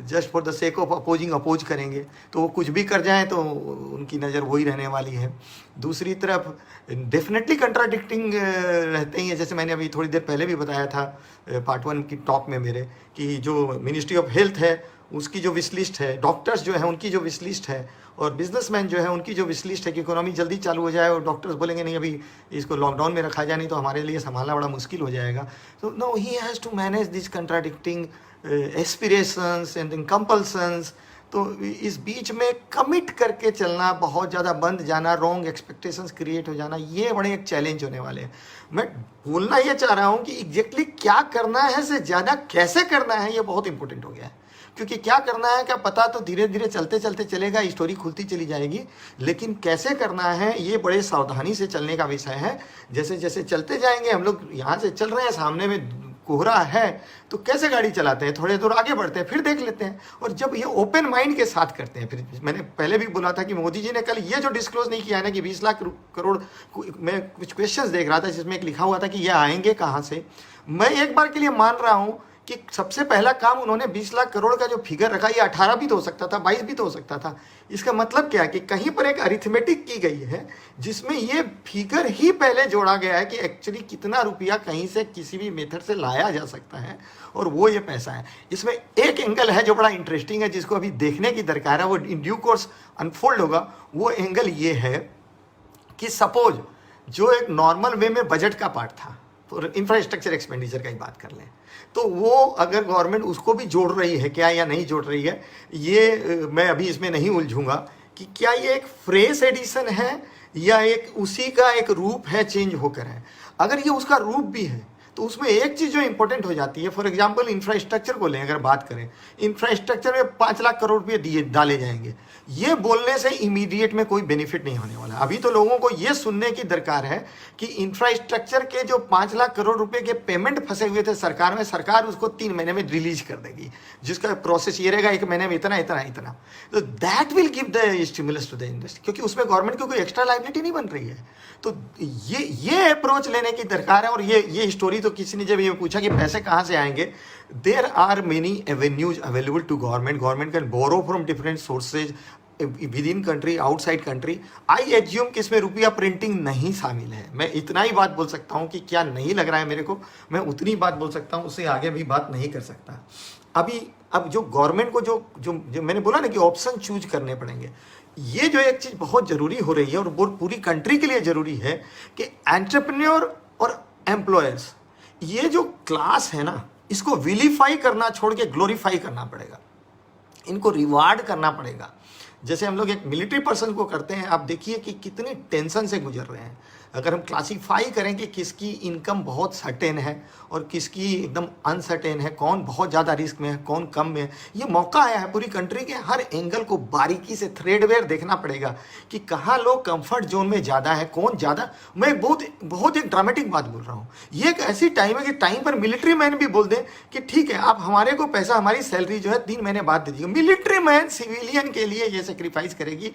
just for the sake of oppose करेंगे तो वो कुछ भी कर जाएं तो उनकी नज़र वही रहने वाली है। दूसरी तरफ डेफिनेटली कंट्राडिक्टिंग रहते ही हैं। जैसे मैंने अभी थोड़ी देर पहले भी बताया था पार्ट 1 की टॉक में मेरे, कि जो मिनिस्ट्री ऑफ हेल्थ है उसकी जो विश लिस्ट है, डॉक्टर्स जो है उनकी जो विश लिस्ट है, और बिजनेसमैन जो है उनकी जो विश लिस्ट है कि इकोनॉमी जल्दी चालू हो जाए, और डॉक्टर्स बोलेंगे नहीं अभी इसको लॉकडाउन में रखा जाए नहीं तो हमारे लिए संभालना बड़ा मुश्किल हो जाएगा। तो no, he has to manage this contradicting aspirations and compulsions. तो इस बीच में कमिट करके चलना, बहुत ज़्यादा बंद जाना, रॉन्ग एक्सपेक्टेशंस क्रिएट हो जाना, ये बड़े एक चैलेंज होने वाले हैं। मैं बोलना ये चाह रहा हूँ कि एग्जैक्टली क्या करना है से ज़्यादा कैसे करना है ये बहुत इंपॉर्टेंट हो गया है। क्योंकि क्या करना है क्या पता तो धीरे धीरे चलते चलते चलेगा, स्टोरी खुलती चली जाएगी, लेकिन कैसे करना है ये बड़े सावधानी से चलने का विषय है। जैसे जैसे चलते जाएंगे, हम लोग यहाँ से चल रहे हैं, सामने में कोहरा है तो कैसे गाड़ी चलाते हैं, थोड़े दूर आगे बढ़ते हैं फिर देख लेते हैं। और जब ये ओपन माइंड के साथ करते हैं, फिर मैंने पहले भी बोला था कि मोदी जी ने कल ये जो डिस्क्लोज नहीं किया है ना कि 20 लाख करोड़, मैं कुछ क्वेश्चंस देख रहा था जिसमें एक लिखा हुआ था कि ये आएंगे कहाँ से। मैं एक बार के लिए मान रहा हूँ कि सबसे पहला काम उन्होंने 20 लाख करोड़ का जो फिगर रखा, ये 18 भी तो हो सकता था, 22 भी तो हो सकता था। इसका मतलब क्या है कि कहीं पर एक अरिथमेटिक की गई है जिसमें ये फिगर ही पहले जोड़ा गया है कि एक्चुअली कितना रुपया कहीं से किसी भी मेथड से लाया जा सकता है और वो ये पैसा है। इसमें एक एंगल है जो बड़ा इंटरेस्टिंग है, जिसको अभी देखने की दरकार है, वो इन ड्यू कोर्स अनफोल्ड होगा। वो एंगल ये है कि सपोज जो एक नॉर्मल वे में बजट का पार्ट था, तो इंफ्रास्ट्रक्चर एक्सपेंडिचर का ही बात कर लें, तो वो अगर गवर्नमेंट उसको भी जोड़ रही है क्या या नहीं जोड़ रही है, ये मैं अभी इसमें नहीं उलझूंगा कि क्या ये एक फ्रेश एडिशन है या एक उसी का एक रूप है, चेंज होकर है। अगर ये उसका रूप भी है तो उसमें एक चीज़ जो इंपॉर्टेंट हो जाती है, फॉर एग्जांपल इंफ्रास्ट्रक्चर को लें, अगर बात करें इंफ्रास्ट्रक्चर में 5 लाख करोड़ रुपये दिए डाले जाएंगे, ये बोलने से इमीडिएट में कोई बेनिफिट नहीं होने वाला। अभी तो लोगों को ये सुनने की दरकार है कि इंफ्रास्ट्रक्चर के जो 5 लाख करोड़ रुपए के पेमेंट फंसे हुए थे सरकार में, सरकार उसको 3 महीने में रिलीज कर देगी, जिसका प्रोसेस ये रहेगा 1 महीने में इतना इतना इतना। तो that will give the stimulus to the industry, क्योंकि उसमें गवर्नमेंट की कोई एक्स्ट्रा लाइबिलिटी नहीं बन रही है। तो ये अप्रोच लेने की दरकार है। और ये स्टोरी तो किसी ने जब ये पूछा कि पैसे कहाँ से आएंगे, there are many avenues available to government. Government can borrow from different sources within country, outside country. I assume कि इसमें रुपया प्रिंटिंग नहीं शामिल है। मैं इतना ही बात बोल सकता हूँ कि क्या नहीं लग रहा है मेरे को, मैं उतनी बात बोल सकता हूँ, उससे आगे भी बात नहीं कर सकता। अब जो गवर्नमेंट को जो मैंने बोला ना कि ऑप्शन चूज करने पड़ेंगे, ये जो एक चीज़ बहुत ज़रूरी हो रही है और वो पूरी कंट्री के लिए ज़रूरी है कि एंटरप्रेन्योर और एम्प्लॉयर्स, ये जो क्लास है ना, इसको विलीफाई करना छोड़ के ग्लोरीफाई करना पड़ेगा, इनको रिवार्ड करना पड़ेगा। जैसे हम लोग एक मिलिट्री पर्सन को करते हैं, आप देखिए कि कितनी टेंशन से गुजर रहे हैं। अगर हम क्लासीफाई करें कि किसकी इनकम बहुत सर्टेन है और किसकी एकदम अनसर्टेन है, कौन बहुत ज़्यादा रिस्क में है, कौन कम में है, ये मौका आया है पूरी कंट्री के हर एंगल को बारीकी से थ्रेडवेयर देखना पड़ेगा कि कहाँ लोग कंफर्ट जोन में ज़्यादा है, कौन ज़्यादा। मैं बहुत एक ड्रामेटिक बात बोल रहा हूँ। ये एक ऐसी टाइम है कि टाइम पर मिलिट्री मैन भी बोल दें कि ठीक है आप हमारे को पैसा, हमारी सैलरी जो है 3 महीने बाद दे दीजिएगा। मिलिट्री मैन सिविलियन के लिए ये सेक्रीफाइस करेगी,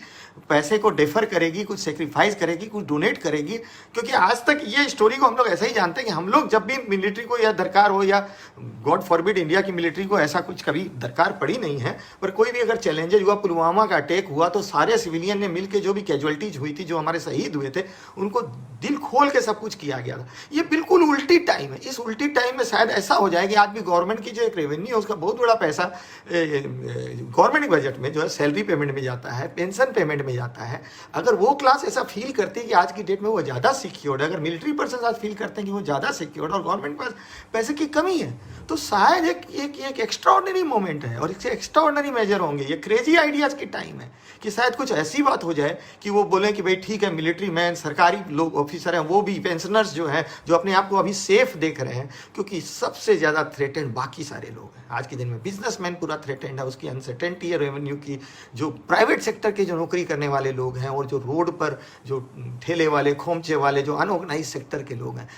पैसे को डेफर करेगी, कुछ सेक्रीफाइस करेगी, कुछ डोनेट करेगी। क्योंकि आज तक ये स्टोरी को हम लोग ऐसा ही जानते हैं कि हम लोग जब भी मिलिट्री को या दरकार हो, या गॉड फॉरबिड इंडिया की मिलिट्री को ऐसा कुछ कभी दरकार पड़ी नहीं है, पर कोई भी अगर चैलेंजेस हुआ, पुलवामा का अटैक हुआ, तो सारे सिविलियन ने मिलकर जो भी कैजुअलिटीज हुई थी, जो हमारे शहीद हुए थे, उनको दिल खोल के सब कुछ किया गया था। ये बिल्कुल उल्टी टाइम है। इस उल्टी टाइम में शायद ऐसा हो जाए कि आज भी गवर्नमेंट की जो एक रेवेन्यू है उसका बहुत बड़ा पैसा गवर्नमेंट बजट में जो है सैलरी पेमेंट में जाता है, पेंशन पेमेंट में जाता है। अगर वो क्लास ऐसा फील करती है कि आज की डेट में वो ज़्यादा सिक्योर्ड है, अगर मिलिट्री पर्सन आज फील करते हैं कि वो ज़्यादा सिक्योर्ड और गवर्नमेंट पास पैसे की कमी है, तो शायद एक एक्स्ट्राऑर्डिनरी मोमेंट है और इससे एक्स्ट्राऑर्डिनरी मेजर होंगे। ये क्रेजी आइडियाज़ की टाइम है कि शायद कुछ ऐसी बात हो जाए कि वो बोले कि भाई ठीक है, मिलिट्री मैन, सरकारी लोग ऑफिसर हैं, वो भी पेंशनर्स जो हैं, जो अपने आप को अभी सेफ देख रहे हैं, क्योंकि सबसे ज़्यादा थ्रेटेंड बाकी सारे लोग हैं आज के दिन में। बिजनेसमैन पूरा थ्रेटेंड है, उसकी अनसर्टेनिटी है रेवेन्यू की। जो प्राइवेट सेक्टर के जो नौकरी करने वाले लोग हैं और जो रोड पर जो ठेले वाले, खोमचे वाले, जो अनऑर्गेनाइज सेक्टर के लोग हैं,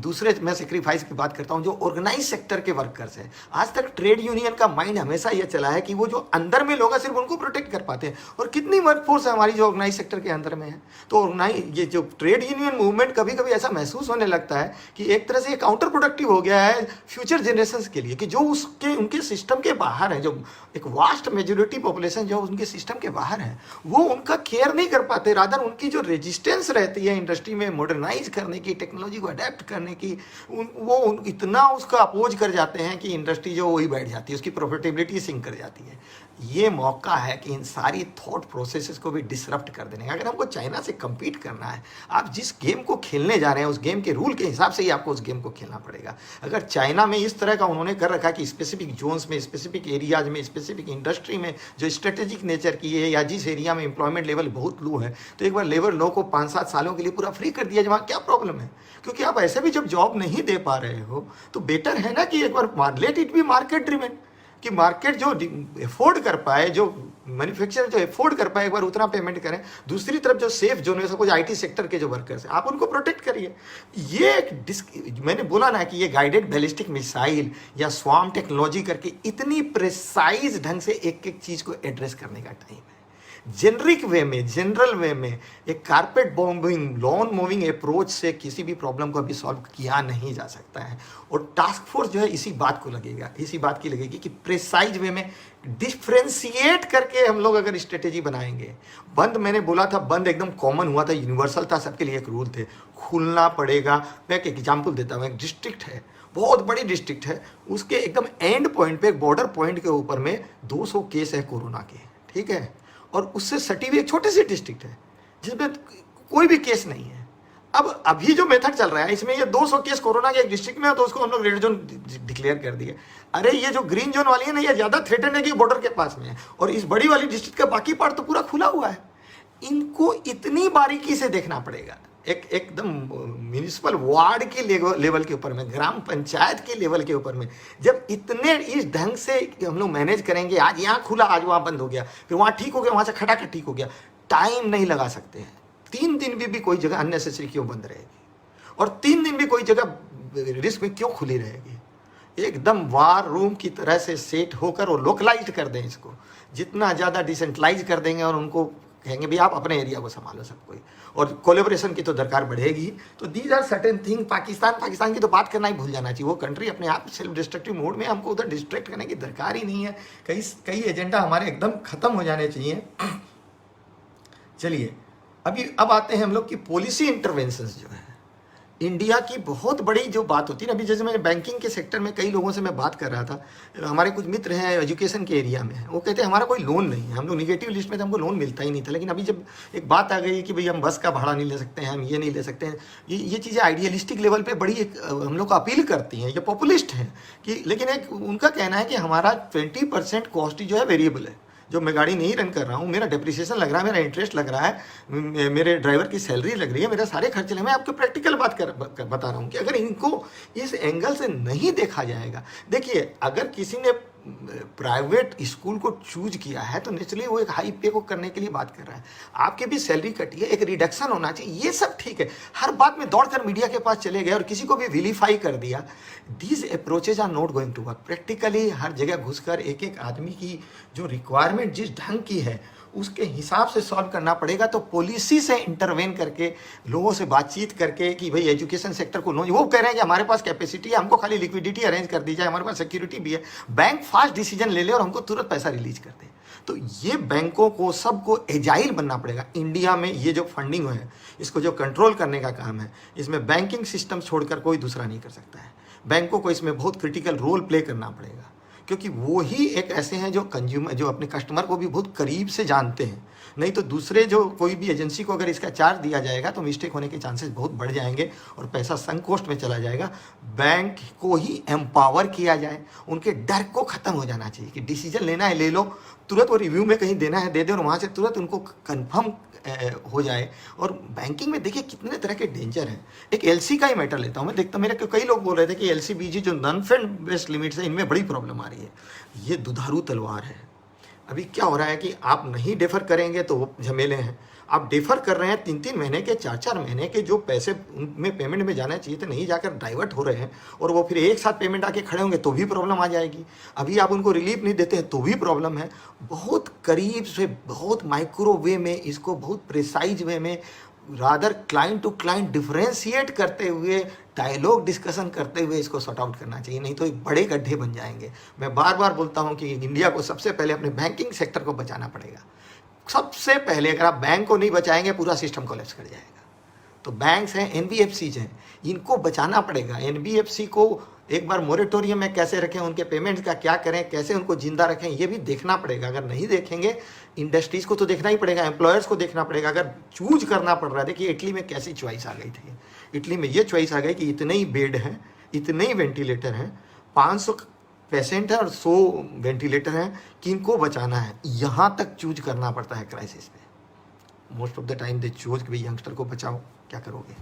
दूसरे मैं सेक्रीफाइस की बात करता हूं, जो ऑर्गेनाइज सेक्टर के वर्कर्स हैं। आज तक ट्रेड यूनियन का माइंड हमेशा ये चला है कि वो जो अंदर में लोग हैं सिर्फ उनको प्रोटेक्ट कर पाते हैं, और कितनी वर्कफोर्स है हमारी जो ऑर्गेनाइज सेक्टर के अंदर में है। तो ऑर्गेनाइज ये जो ट्रेड यूनियन मूवमेंट कभी कभी ऐसा महसूस होने लगता है कि एक तरह से ये काउंटर प्रोडक्टिव हो गया है फ्यूचर जनरेशन के लिए, कि जो उनके सिस्टम के बाहर है, जो एक वास्ट मेजोरिटी पॉपुलेशन जो उनके सिस्टम के बाहर है, वो उनका केयर नहीं कर पाते। रादर उनकी जो रेजिस्टेंस रहती है इंडस्ट्री में मॉडर्नाइज करने की, टेक्नोलॉजी को अडेप्ट करने की, वो इतना उसका अपोज कर जाते हैं कि इंडस्ट्री जो वही बैठ जाती है, उसकी प्रॉफिटेबिलिटी सिंक कर जाती है। ये मौका है कि इन सारी थॉट प्रोसेसेस को भी डिसरप्ट कर देने का। अगर हमको चाइना से compete करना है, आप जिस गेम को खेलने जा रहे हैं उस गेम के रूल के हिसाब से ही आपको उस गेम को खेलना पड़ेगा। अगर चाइना में इस तरह का उन्होंने कर रखा है कि स्पेसिफिक जोन्स में, स्पेसिफिक एरियाज में, स्पेसिफिक इंडस्ट्री में जो स्ट्रेटेजिक नेचर की है, या जिस एरिया में एम्प्लॉयमेंट लेवल बहुत लो है, तो एक बार लेबर लो को 5-7 सालों के लिए पूरा फ्री कर दिया जाए, वहाँ क्या प्रॉब्लम है? क्योंकि आप ऐसे भी जब जॉब नहीं दे पा रहे हो तो बेटर है ना कि एक बार let it be market driven, कि मार्केट जो अफोर्ड कर पाए, जो मैन्युफैक्चरर जो अफोर्ड कर पाए, एक बार उतना पेमेंट करें। दूसरी तरफ जो सेफ जोन है, सपोज आईटी सेक्टर के जो वर्कर्स हैं, आप उनको प्रोटेक्ट करिए। ये एक मैंने बोला ना कि ये गाइडेड बैलिस्टिक मिसाइल या स्वार्म टेक्नोलॉजी करके इतनी प्रिसाइज ढंग से एक एक चीज को एड्रेस करने का टाइम है। जेनरिक वे में, जनरल वे में, एक carpet bombing, lawn moving approach से किसी भी प्रॉब्लम को अभी सॉल्व किया नहीं जा सकता है। और टास्क फोर्स जो है इसी बात को लगेगा, इसी बात की लगेगी कि प्रिसाइज वे में डिफ्रेंशिएट करके हम लोग अगर स्ट्रेटेजी बनाएंगे। बंद, मैंने बोला था, बंद एकदम कॉमन हुआ था, यूनिवर्सल था, सबके लिए एक रूल थे। खुलना पड़ेगा। मैं एक एग्जाम्पल देता हूँ, एक डिस्ट्रिक्ट है, बहुत बड़ी डिस्ट्रिक्ट है, उसके एकदम एंड पॉइंट पे, एक बॉर्डर पॉइंट के ऊपर में 200 केस है कोरोना के, ठीक है, और उससे सटी हुई एक छोटी सी डिस्ट्रिक्ट है जिसमें कोई भी केस नहीं है। अब अभी जो मेथड चल रहा है इसमें ये 200 केस कोरोना के एक डिस्ट्रिक्ट में है, तो उसको हम लोग रेड जोन डिक्लेयर कर दिए। अरे ये जो ग्रीन जोन वाली है ना, ये ज्यादा थ्रेटन है कि बॉर्डर के पास में है, और इस बड़ी वाली डिस्ट्रिक्ट का बाकी पार्ट तो पूरा खुला हुआ है। इनको इतनी बारीकी से देखना पड़ेगा, एकदम म्यूनिसिपल वार्ड के लेवल के ऊपर में, ग्राम पंचायत के लेवल के ऊपर में, जब इतने इस ढंग से हम लोग मैनेज करेंगे, आज यहाँ खुला, आज वहाँ बंद हो गया, फिर वहाँ ठीक हो गया, वहाँ से खटाखट ठीक हो गया, टाइम नहीं लगा सकते हैं। 3 दिन भी कोई जगह अननेसेसरी क्यों बंद रहेगी, और 3 दिन भी कोई जगह रिस्क में क्यों खुली रहेगी। एकदम वार रूम की तरह से सेट होकर और लोकलाइज कर दें इसको, जितना ज़्यादा डिसेंट्रलाइज कर देंगे और उनको कहेंगे भी आप अपने एरिया को संभालो सब कोई, और कोलेबोरेशन की तो दरकार बढ़ेगी। तो these are certain thing. Pakistan की तो बात करना ही भूल जाना चाहिए। वो कंट्री अपने आप सेल्फ डिस्ट्रक्टिव मोड में, हमको उधर डिस्ट्रैक्ट करने की दरकार ही नहीं है। कई एजेंडा हमारे एकदम खत्म हो जाने चाहिए। चलिए अब आते हैं हम लोग की पॉलिसी इंटरवेंशंस जो है। इंडिया की बहुत बड़ी जो बात होती है ना, अभी जैसे मैं बैंकिंग के सेक्टर में कई लोगों से मैं बात कर रहा था, हमारे कुछ मित्र हैं एजुकेशन के एरिया में, वो कहते हैं हमारा कोई लोन नहीं है, हम लोग निगेटिव लिस्ट में थे, हमको लोन मिलता ही नहीं था। लेकिन अभी जब एक बात आ गई कि भाई हम बस का भाड़ा नहीं ले सकते हैं, हम ये नहीं ले सकते हैं, ये चीज़ें आइडियलिस्टिक लेवल पर बड़ी एक हम लोग को अपील करती हैं, ये पॉपुलिस्ट हैं कि, लेकिन एक उनका कहना है कि हमारा 20% कॉस्ट जो है वेरिएबल है। जो मैं गाड़ी नहीं रन कर रहा हूँ, मेरा डेप्रिसिएशन लग रहा है, मेरा इंटरेस्ट लग रहा है, मेरे ड्राइवर की सैलरी लग रही है, मेरे सारे खर्चे लगे। मैं आपको प्रैक्टिकल बात बता रहा हूँ कि अगर इनको इस एंगल से नहीं देखा जाएगा, देखिए अगर किसी ने प्राइवेट स्कूल को चूज किया है तो नेचुरली वो एक हाई पे को करने के लिए बात कर रहा है। आपके भी सैलरी कटी है, एक रिडक्शन होना चाहिए, ये सब ठीक है। हर बात में दौड़कर मीडिया के पास चले गए और किसी को भी विलीफाई कर दिया। These approaches are not going to work. Practically हर जगह घुसकर एक एक आदमी की जो रिक्वायरमेंट जिस ढंग की है उसके हिसाब से सॉल्व करना पड़ेगा। तो पॉलिसी से इंटरवेन करके, लोगों से बातचीत करके कि भाई एजुकेशन सेक्टर को लोन, वो कह रहे हैं कि हमारे पास कैपेसिटी है, हमको खाली लिक्विडिटी अरेंज कर दी जाए, हमारे पास सिक्योरिटी भी है, बैंक फास्ट डिसीजन ले ले और हमको तुरंत पैसा रिलीज कर दे। तो ये बैंकों को सबको एजाइल बनना पड़ेगा। इंडिया में ये जो फंडिंग है, इसको जो कंट्रोल करने का काम है, इसमें बैंकिंग सिस्टम छोड़कर कोई दूसरा नहीं कर सकता है। बैंकों को इसमें बहुत क्रिटिकल रोल प्ले करना पड़ेगा, क्योंकि वो ही एक ऐसे हैं जो कंज्यूमर, जो अपने कस्टमर को भी बहुत करीब से जानते हैं। नहीं तो दूसरे जो कोई भी एजेंसी को अगर इसका चार्ज दिया जाएगा तो मिस्टेक होने के चांसेस बहुत बढ़ जाएंगे और पैसा संक कोस्ट में चला जाएगा। बैंक को ही एम्पावर किया जाए, उनके डर को ख़त्म हो जाना चाहिए कि डिसीजन लेना है ले लो, तुरंत वो रिव्यू में कहीं देना है दे दे और वहाँ से तुरंत उनको कन्फर्म हो जाए। और बैंकिंग में देखिए कितने तरह के डेंजर हैं। एक एलसी का ही मैटर लेता हूँ, मैं देखता मेरे कई लोग बोल रहे थे कि एलसी बीजी जो नॉन फंड बेस्ड लिमिट्स है, इनमें बड़ी प्रॉब्लम आ रही है। ये दुधारू तलवार है। अभी क्या हो रहा है कि आप नहीं डेफर करेंगे तो वो झमेले हैं, आप डेफर कर रहे हैं 3-3 महीने के, 4-4 महीने के जो पैसे उनमें पेमेंट में जाना चाहिए तो नहीं जाकर डाइवर्ट हो रहे हैं, और वो फिर एक साथ पेमेंट आके खड़े होंगे तो भी प्रॉब्लम आ जाएगी। अभी आप उनको रिलीफ नहीं देते हैं तो भी प्रॉब्लम है। बहुत करीब से, बहुत माइक्रो वे में, इसको बहुत प्रिसाइज वे में, rather client to client differentiate करते हुए, डायलॉग डिस्कशन करते हुए इसको सॉर्ट आउट करना चाहिए, नहीं तो बड़े गड्ढे बन जाएंगे। मैं बार बार बोलता हूं कि इंडिया को सबसे पहले अपने बैंकिंग सेक्टर को बचाना पड़ेगा। सबसे पहले अगर आप बैंक को नहीं बचाएंगे पूरा सिस्टम कोलैप्स कर जाएगा। तो बैंक्स हैं, एनबीएफसीज हैं, इनको बचाना पड़ेगा। एनबीएफसी को एक बार मोरेटोरियम में कैसे रखें, उनके पेमेंट्स का क्या करें, कैसे उनको जिंदा रखें, ये भी देखना पड़ेगा। अगर नहीं देखेंगे, इंडस्ट्रीज को तो देखना ही पड़ेगा, एम्प्लॉयर्स को देखना पड़ेगा। अगर चूज करना पड़ रहा है, देखिए इटली में कैसी चॉइस आ गई थी। इटली में ये चॉइस आ गई कि इतने ही बेड हैं, इतने ही वेंटिलेटर हैं, 500 पेशेंट है और 100 वेंटिलेटर हैं, किनको बचाना है, यहाँ तक चूज करना पड़ता है क्राइसिस में। Most of the time they choose कि भाई यंगस्टर को बचाओ, क्या करोगे।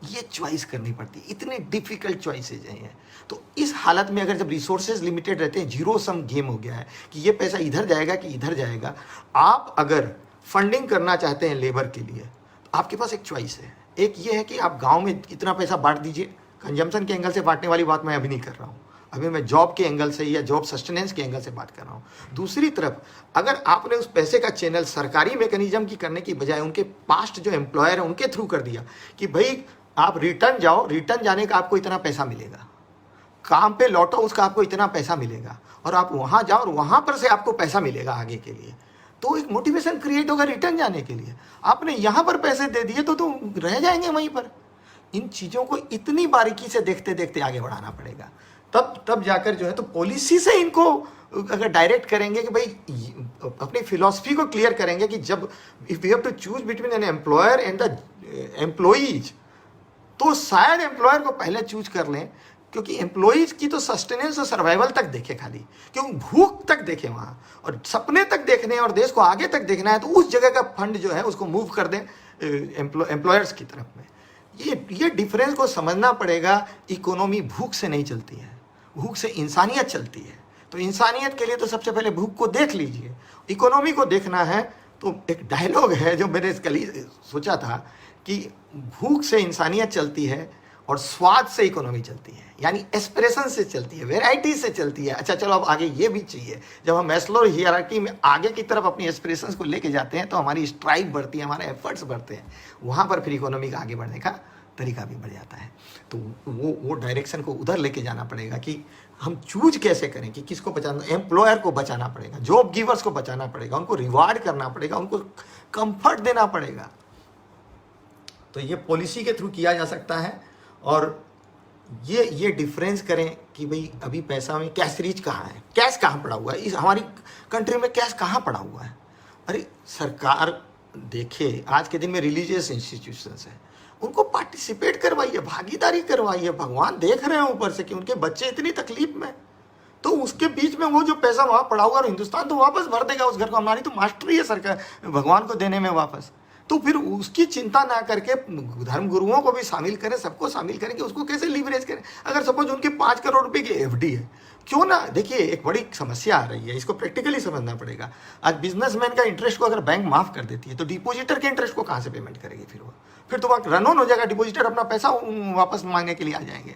ये चॉइस करनी पड़ती है, इतनी डिफिकल्ट चॉइसेज हैं। तो इस हालत में अगर जब रिसोर्सेज लिमिटेड रहते हैं, जीरो सम गेम हो गया है कि ये पैसा इधर जाएगा कि इधर जाएगा। आप अगर फंडिंग करना चाहते हैं लेबर के लिए तो आपके पास एक चॉइस है। एक ये है कि आप गांव में इतना पैसा बांट दीजिए, कंजम्पशन के एंगल से बांटने वाली बात मैं अभी नहीं कर रहा हूँ, अभी मैं जॉब के एंगल से या जॉब सस्टेनेंस के एंगल से बात कर रहा हूँ। दूसरी तरफ अगर आपने उस पैसे का चैनल सरकारी मैकेनिज्म की करने की बजाय उनके पास्ट जो एम्प्लॉयर है उनके थ्रू कर दिया कि भाई आप रिटर्न जाओ, रिटर्न जाने का आपको इतना पैसा मिलेगा, काम पे लौटो उसका आपको इतना पैसा मिलेगा, और आप वहाँ जाओ और वहाँ पर से आपको पैसा मिलेगा आगे के लिए, तो एक मोटिवेशन क्रिएट होगा रिटर्न जाने के लिए। आपने यहाँ पर पैसे दे दिए तो रह जाएंगे वहीं पर। इन चीज़ों को इतनी बारीकी से देखते देखते आगे बढ़ाना पड़ेगा, तब जाकर जो है तो पॉलिसी से इनको अगर डायरेक्ट करेंगे कि भाई अपनी फिलॉसफी को क्लियर करेंगे कि जब if we have to choose between an employer and the employees, तो शायद एम्प्लॉयर को पहले चूज कर लें, क्योंकि एम्प्लॉइज की तो सस्टेनेंस और सर्वाइवल तक देखे खाली, क्योंकि भूख तक देखे वहाँ, और सपने तक देखने और देश को आगे तक देखना है तो उस जगह का फंड जो है उसको मूव कर दें एम्प्लॉयर्स की तरफ में। ये डिफरेंस को समझना पड़ेगा। इकोनॉमी भूख से नहीं चलती है, भूख से इंसानियत चलती है। तो इंसानियत के लिए तो सबसे पहले भूख को देख लीजिए, इकोनॉमी को देखना है। तो एक डायलॉग है जो मैंने कल ही सोचा था कि भूख से इंसानियत चलती है और स्वाद से इकोनॉमी चलती है, यानी एस्पिरेशन से चलती है, वेराइटी से चलती है। अच्छा चलो अब आगे ये भी चाहिए। जब हम मैस्लो हियरार्की में आगे की तरफ अपनी एस्पिरेशंस को लेके जाते हैं तो हमारी स्ट्राइव बढ़ती है, हमारे एफर्ट्स बढ़ते हैं, वहाँ पर फिर इकोनॉमी का आगे बढ़ने का तरीका भी बढ़ जाता है। तो वो डायरेक्शन को उधर लेके जाना पड़ेगा कि हम चूज कैसे करें कि किसको बचाना। एम्प्लॉयर को बचाना पड़ेगा, जॉब गिवर्स को बचाना पड़ेगा, उनको रिवार्ड करना पड़ेगा, उनको कंफर्ट देना पड़ेगा। तो ये पॉलिसी के थ्रू किया जा सकता है। और ये डिफरेंस करें कि भाई अभी पैसा में कैश रीच कहाँ है, कैश कहाँ पड़ा हुआ है, इस हमारी कंट्री में कैश कहाँ पड़ा हुआ है। अरे सरकार देखे आज के दिन में रिलीजियस इंस्टीट्यूशंस हैं, उनको पार्टिसिपेट करवाइए, भागीदारी करवाइए। भगवान देख रहे हैं ऊपर से कि उनके बच्चे इतनी तकलीफ में, तो उसके बीच में वो जो पैसा वहाँ पड़ा हुआ और हिंदुस्तान तो वापस भर देगा उस घर को। हमारी तो मास्टरी है सरकार भगवान को देने में वापस। तो फिर उसकी चिंता ना करके धर्म गुरुओं को भी शामिल करें, सबको शामिल करें कि उसको कैसे लीवरेज करें। अगर सपोज उनके 5 करोड़ रुपए की एफडी है, क्यों ना, देखिए एक बड़ी समस्या आ रही है, इसको प्रैक्टिकली समझना पड़ेगा। आज बिजनेसमैन का इंटरेस्ट को अगर बैंक माफ कर देती है तो डिपोजिटर के इंटरेस्ट को कहाँ से पेमेंट करेगी फिर तो वहाँ रन ऑन हो जाएगा, डिपोजिटर अपना पैसा वापस मांगने के लिए आ जाएंगे।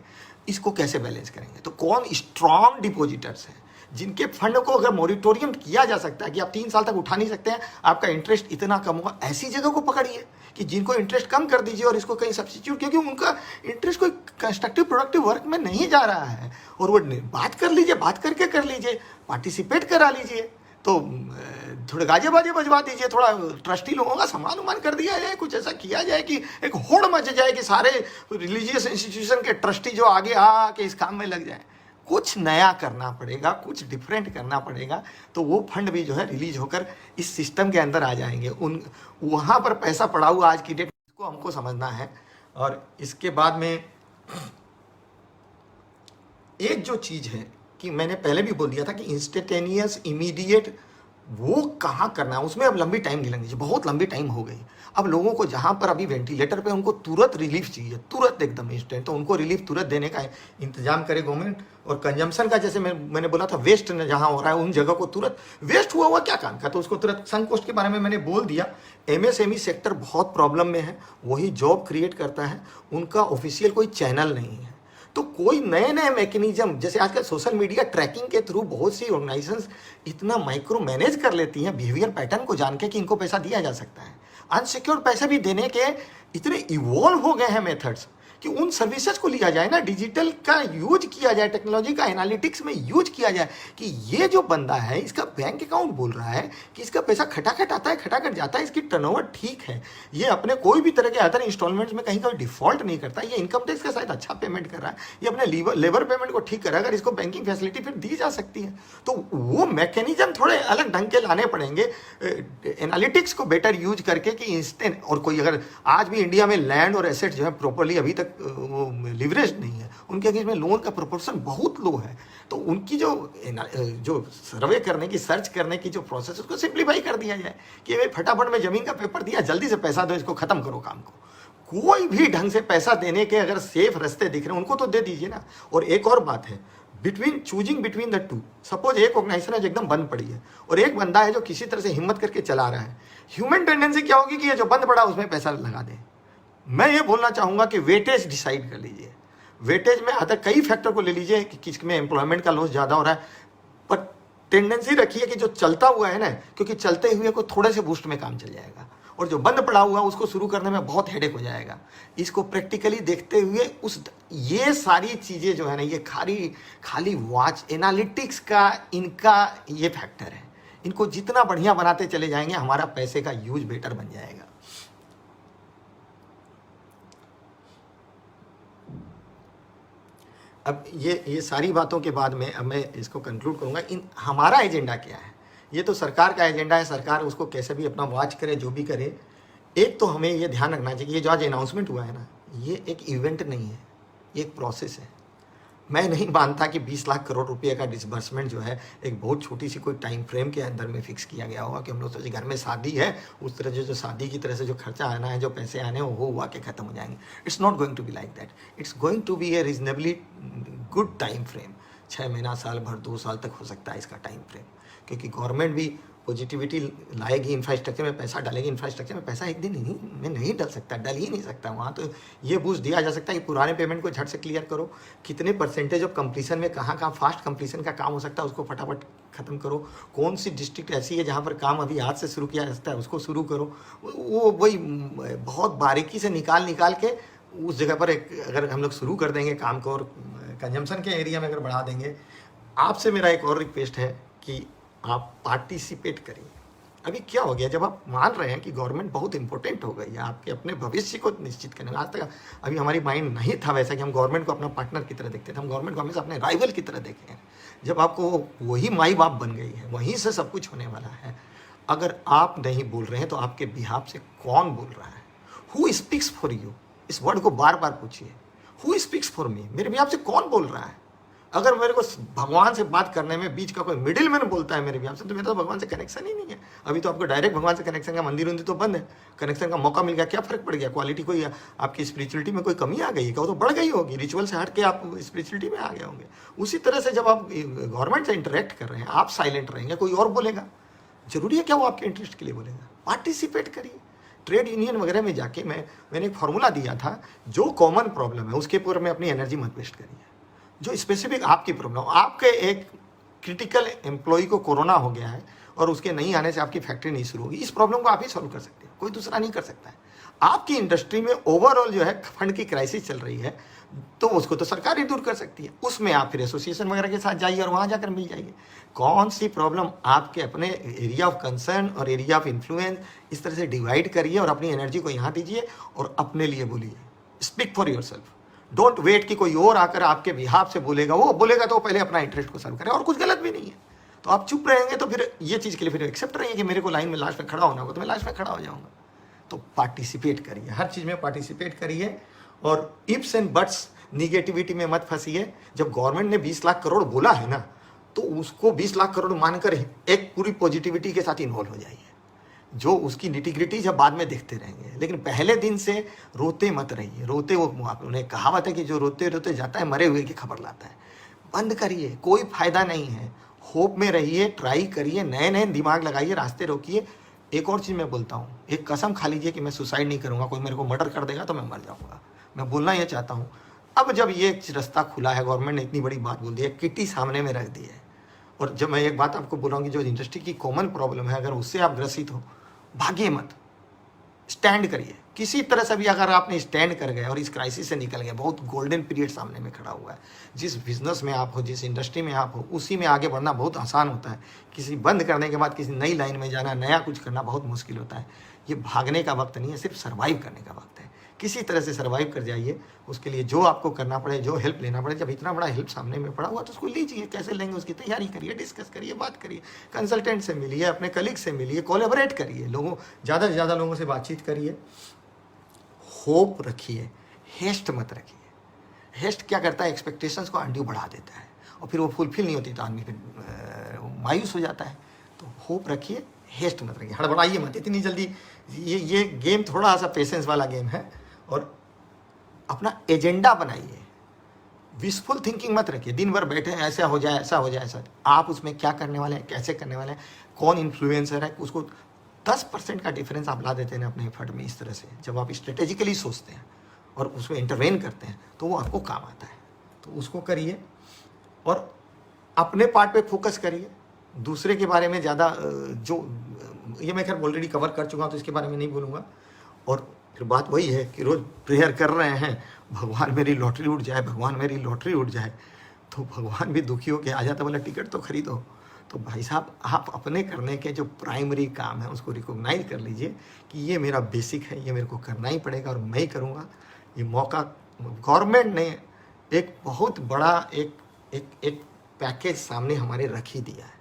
इसको कैसे बैलेंस करेंगे। तो कौन स्ट्रॉन्ग डिपोजिटर्स हैं जिनके फंड को अगर मॉरिटोरियम किया जा सकता है कि आप 3 साल तक उठा नहीं सकते हैं, आपका इंटरेस्ट इतना कम होगा, ऐसी जगह को पकड़िए कि जिनको इंटरेस्ट कम कर दीजिए और इसको कहीं सब्स्टिट्यूट, क्योंकि उनका इंटरेस्ट कोई कंस्ट्रक्टिव प्रोडक्टिव वर्क में नहीं जा रहा है। और वो बात कर लीजिए, बात करके कर लीजिए, पार्टिसिपेट करा लीजिए, तो थोड़े गाजे बाजे बजवा दीजिए, थोड़ा ट्रस्टी लोगों का सम्मान उमान कर दिया जाए, कुछ ऐसा किया जाए कि एक होड़ मच जाए कि सारे रिलीजियस इंस्टीट्यूशन के ट्रस्टी जो आगे आके इस काम में लग जाए। कुछ नया करना पड़ेगा, कुछ डिफरेंट करना पड़ेगा, तो वो फंड भी जो है रिलीज होकर इस सिस्टम के अंदर आ जाएंगे। वहाँ पर पैसा पड़ा हुआ आज की डेट को हमको समझना है। और इसके बाद में एक जो चीज़ है कि मैंने पहले भी बोल दिया था कि इंस्टेंटेनियस इमीडिएट वो कहाँ करना है, उसमें अब लंबी टाइम नहीं लगनी चाहिए, बहुत लंबी टाइम हो गई। अब लोगों को जहाँ पर अभी वेंटिलेटर पे उनको तुरंत रिलीफ चाहिए, तुरंत एकदम इंस्टेंट, तो उनको रिलीफ तुरंत देने का इंतजाम करे गवर्नमेंट। और कंजम्पशन का जैसे मैंने बोला था, वेस्ट जहाँ हो रहा है उन जगह को तुरंत, वेस्ट हुआ क्या काम का, तो उसको तुरंत। संक कोस्ट के बारे में मैंने बोल दिया, एमएसएमई सेक्टर बहुत प्रॉब्लम में है, वही जॉब क्रिएट करता है, उनका ऑफिशियल कोई चैनल नहीं है। तो कोई नए नए मैकेनिज्म, जैसे आजकल सोशल मीडिया ट्रैकिंग के थ्रू बहुत सी ऑर्गेनाइजेशंस इतना माइक्रो मैनेज कर लेती हैं बिहेवियर पैटर्न को जान के कि इनको पैसा दिया जा सकता है। अनसिक्योर्ड पैसे भी देने के इतने इवॉल्व हो गए हैं मेथड्स कि उन सर्विसेज को लिया जाए ना, डिजिटल का यूज किया जाए, टेक्नोलॉजी का एनालिटिक्स में यूज किया जाए कि ये जो बंदा है इसका बैंक अकाउंट बोल रहा है कि इसका पैसा खटाखट आता है, खटाखट जाता है, इसकी टर्नओवर ठीक है, ये अपने कोई भी तरह के अदर इंस्टॉलमेंट्स में कहीं का डिफॉल्ट नहीं करता, ये इनकम टैक्स का शायद अच्छा पेमेंट कर रहा है, ये अपने लेबर पेमेंट को ठीक कर रहा है, अगर इसको बैंकिंग फैसिलिटी फिर दी जा सकती है। तो वो मैकेनिज्म थोड़े अलग ढंग के लाने पड़ेंगे, एनालिटिक्स को बेटर यूज करके कि इंस्टेंट। और कोई अगर आज भी इंडिया में लैंड और एसेट जो है प्रॉपरली अभी तक वो लिवरेज नहीं है, उनके अगेंस्ट में लोन का प्रोपोर्शन बहुत लो है, तो उनकी जो सर्वे करने की, सर्च करने की जो प्रोसेस, उसको सिंप्लीफाई कर दिया जाए कि भाई फटाफट में जमीन का पेपर दिया, जल्दी से पैसा दो, इसको खत्म करो काम को। कोई भी ढंग से पैसा देने के अगर सेफ रास्ते दिख रहे हैं उनको तो दे दीजिए ना। और एक और बात है, choosing between the two, suppose एक ऑर्गेनाइजेशन है जो एकदम बंद पड़ी है और एक बंदा है जो किसी तरह से हिम्मत करके चला रहा है, ह्यूमन टेंडेंसी क्या होगी कि ये जो बंद पड़ा उसमें पैसा लगा दे। मैं ये बोलना चाहूंगा कि वेटेज डिसाइड कर लीजिए। वेटेज में आता कई फैक्टर को ले लीजिए कि किसमें एम्प्लॉयमेंट का लॉस ज़्यादा हो रहा है, पर टेंडेंसी रखिए कि जो चलता हुआ है ना, क्योंकि चलते हुए को थोड़े से बूस्ट में काम चल जाएगा और जो बंद पड़ा हुआ उसको शुरू करने में बहुत हेडेक हो जाएगा। इसको प्रैक्टिकली देखते हुए ये सारी चीज़ें जो है ना, ये खाली वॉच एनालिटिक्स का इनका ये फैक्टर है। इनको जितना बढ़िया बनाते चले जाएंगे हमारा पैसे का यूज बेटर बन जाएगा। अब ये सारी बातों के बाद में अब मैं इसको कंक्लूड करूंगा। हमारा एजेंडा क्या है? ये तो सरकार का एजेंडा है, सरकार उसको कैसे भी अपना वॉच करे, जो भी करे। एक तो हमें ये ध्यान रखना चाहिए, ये जो आज अनाउंसमेंट हुआ है ना, ये एक इवेंट नहीं है, ये एक प्रोसेस है। मैं नहीं मानता कि 20 लाख करोड़ रुपए का डिसबर्समेंट जो है एक बहुत छोटी सी कोई टाइम फ्रेम के अंदर में फिक्स किया गया होगा कि हम लोग सोचे घर में शादी है, उस तरह जो शादी की तरह से जो खर्चा आना है, जो पैसे आने हैं वो हुआ के खत्म हो जाएंगे। It's not going to be like that. It's going to be a reasonably good time frame. 6 महीना, साल भर, 2 साल तक हो सकता है इसका टाइम फ्रेम, क्योंकि गवर्नमेंट भी पॉजिटिविटी लाएगी, इंफ्रास्ट्रक्चर में पैसा डालेगी। इंफ्रास्ट्रक्चर में पैसा एक दिन में नहीं डल सकता, डल ही नहीं सकता। वहाँ तो ये बूस्ट दिया जा सकता है कि पुराने पेमेंट को झट से क्लियर करो, कितने परसेंटेज ऑफ कंप्लीसन में कहाँ फास्ट कंप्लीसन का काम हो सकता है उसको फटाफट खत्म करो, कौन सी डिस्ट्रिक्ट ऐसी है जहाँ पर काम अभी आज से शुरू किया जा सकता है उसको शुरू करो। वो वही बहुत बारीकी से निकाल के उस जगह पर अगर हम लोग शुरू कर देंगे काम को और कंजम्पशन के एरिया में अगर बढ़ा देंगे। आपसे मेरा एक और रिक्वेस्ट है कि आप पार्टिसिपेट करिए। अभी क्या हो गया, जब आप मान रहे हैं कि गवर्नमेंट बहुत इंपॉर्टेंट हो गई है आपके अपने भविष्य को निश्चित करने में, आज तक अभी हमारी माइंड नहीं था वैसा कि हम गवर्नमेंट को अपना पार्टनर की तरह देखते थे, हम गवर्नमेंट को हमेशा अपने राइवल की तरह देखे हैं। जब आपको वही माई बाप बन गई है, वहीं से सब कुछ होने वाला है। अगर आप नहीं बोल रहे हैं तो आपके बिहाफ से कौन बोल रहा है? Who speaks for you? इस वर्ड को बार बार पूछिए, हु स्पीक्स फॉर मी? मेरे बिहाफ से कौन बोल रहा है? अगर मेरे को भगवान से बात करने में बीच का कोई मिडिल मैन बोलता है मेरे बिहाफ से, तो मेरा तो भगवान से कनेक्शन ही नहीं है। अभी तो आपको डायरेक्ट भगवान से कनेक्शन का मंदिर उंदिर तो बंद है, कनेक्शन का मौका मिल गया, क्या फर्क पड़ गया? क्वालिटी कोई आपकी स्पिरिचुअलिटी में कोई कमी आ गई क्या? वो तो बढ़ गई होगी, रिचुअल से हट के आप स्पिरिचुअलिटी में आ गए होंगे। उसी तरह से जब आप गवर्नमेंट से इंटरेक्ट कर रहे हैं, आप साइलेंट रहेंगे, कोई और बोलेगा, जरूरी है क्या वो आपके इंटरेस्ट के लिए बोलेगा? पार्टिसिपेट करिए। ट्रेड यूनियन वगैरह में जाके मैंने एक फॉर्मूला दिया था, जो कॉमन प्रॉब्लम है उसके ऊपर में अपनी एनर्जी मत वेस्ट करिए। जो स्पेसिफिक आपकी प्रॉब्लम, आपके एक क्रिटिकल एम्प्लॉय को कोरोना हो गया है और उसके नहीं आने से आपकी फैक्ट्री नहीं शुरू होगी, इस प्रॉब्लम को आप ही सॉल्व कर सकते हैं, कोई दूसरा नहीं कर सकता है। आपकी इंडस्ट्री में ओवरऑल जो है फंड की क्राइसिस चल रही है, तो उसको तो सरकार ही दूर कर सकती है। उसमें आप फिर एसोसिएशन वगैरह के साथ जाइए और वहाँ जाकर मिल जाइए। कौन सी प्रॉब्लम आपके अपने एरिया ऑफ कंसर्न और एरिया ऑफ इन्फ्लुएंस, इस तरह से डिवाइड करिए और अपनी एनर्जी को यहाँ दीजिए और अपने लिए बोलिए। Speak for your self. Don't wait कि कोई और आकर आपके बिहाफ से बोलेगा। वो बोलेगा तो पहले अपना इंटरेस्ट को सर्व करे, और कुछ गलत भी नहीं है। तो आप चुप रहेंगे तो फिर ये चीज़ के लिए फिर एक्सेप्ट रहिए कि मेरे को लाइन में लास्ट में खड़ा होना होगा तो मैं लास्ट में खड़ा हो जाऊंगा। तो पार्टिसिपेट करिए, हर चीज़ में पार्टिसिपेट करिए और इफ्स एंड बट्स निगेटिविटी में मत फंसिए। जब गवर्नमेंट ने 20 लाख करोड़ बोला है ना, तो उसको 20 लाख करोड़ मानकर एक पूरी पॉजिटिविटी के साथ इन्वॉल्व हो जाइए। जो उसकी निटिग्रिटी जब बाद में देखते रहेंगे, लेकिन पहले दिन से रोते मत रहिए। रोते, वो उन्हें कहावत है कि जो रोते रोते जाता है मरे हुए की खबर लाता है। बंद करिए, कोई फायदा नहीं है। होप में रहिए, ट्राई करिए, नए नए दिमाग लगाइए, रास्ते रोकिए। एक और चीज़ मैं बोलता हूँ, एक कसम खा लीजिए कि मैं सुसाइड नहीं करूँगा, कोई मेरे को मर्डर कर देगा तो मैं मर जाऊँगा। मैं बोलना ये चाहता हूँ, अब जब ये रास्ता खुला है, गवर्नमेंट ने इतनी बड़ी बात बोल दी है, किटी सामने में रख दी है, और जब मैं एक बात आपको बोल रहा हूँ कि जो इंडस्ट्री की कॉमन प्रॉब्लम है, अगर उससे आप ग्रसित हो, भागिए मत, स्टैंड करिए। किसी तरह से भी अगर आपने स्टैंड कर गए और इस क्राइसिस से निकल गए, बहुत गोल्डन पीरियड सामने में खड़ा हुआ है। जिस बिजनेस में आप हो, जिस इंडस्ट्री में आप हो, उसी में आगे बढ़ना बहुत आसान होता है। किसी बंद करने के बाद किसी नई लाइन में जाना, नया कुछ करना बहुत मुश्किल होता है। ये भागने का वक्त नहीं है, सिर्फ सर्वाइव करने का वक्त है। किसी तरह से सर्वाइव कर जाइए। उसके लिए जो आपको करना पड़े, जो हेल्प लेना पड़े, जब इतना बड़ा हेल्प सामने में पड़ा हुआ तो उसको लीजिए। कैसे लेंगे उसकी तैयारी करिए, डिस्कस करिए, बात करिए, कंसल्टेंट से मिलिए, अपने कलीग से मिलिए, कोलैबोरेट करिए, ज़्यादा से ज़्यादा लोगों से बातचीत करिए। होप रखिए, हेस्ट मत रखिए। हेस्ट क्या करता है, एक्सपेक्टेशंस को अंड्यू बढ़ा देता है और फिर वो फुलफिल नहीं होती तो आदमी फिर मायूस हो जाता है। तो होप रखिए, हेस्ट मत रखिए, हड़बड़ाइए मत इतनी जल्दी। ये गेम थोड़ा सा पेशेंस वाला गेम है और अपना एजेंडा बनाइए, विशफुल थिंकिंग मत रखिए, दिन भर बैठे हैं ऐसा हो जाए ऐसा हो जाए ऐसा। आप उसमें क्या करने वाले हैं, कैसे करने वाले हैं, कौन इन्फ्लुएंसर है, उसको 10% का डिफरेंस आप ला देते हैं अपने एफर्ट में। इस तरह से जब आप स्ट्रेटेजिकली सोचते हैं और उसमें इंटरवेन करते हैं तो वो आपको काम आता है। तो उसको करिए और अपने पार्ट पे फोकस करिए, दूसरे के बारे में ज़्यादा जो ये मैं खैर ऑलरेडी कवर कर चुका हूँ तो इसके बारे में नहीं बोलूँगा। और फिर बात वही है कि रोज़ प्रेयर कर रहे हैं, भगवान मेरी लॉटरी उड़ जाए, भगवान मेरी लॉटरी उड़ जाए, तो भगवान भी दुखी होकर आ जाता, बोला टिकट तो खरीदो। तो भाई साहब आप अपने करने के जो प्राइमरी काम है उसको रिकॉग्नाइज कर लीजिए कि ये मेरा बेसिक है, ये मेरे को करना ही पड़ेगा और मैं ही करूँगा। ये मौका गवर्नमेंट ने एक बहुत बड़ा एक पैकेज सामने हमारे रख ही दिया है,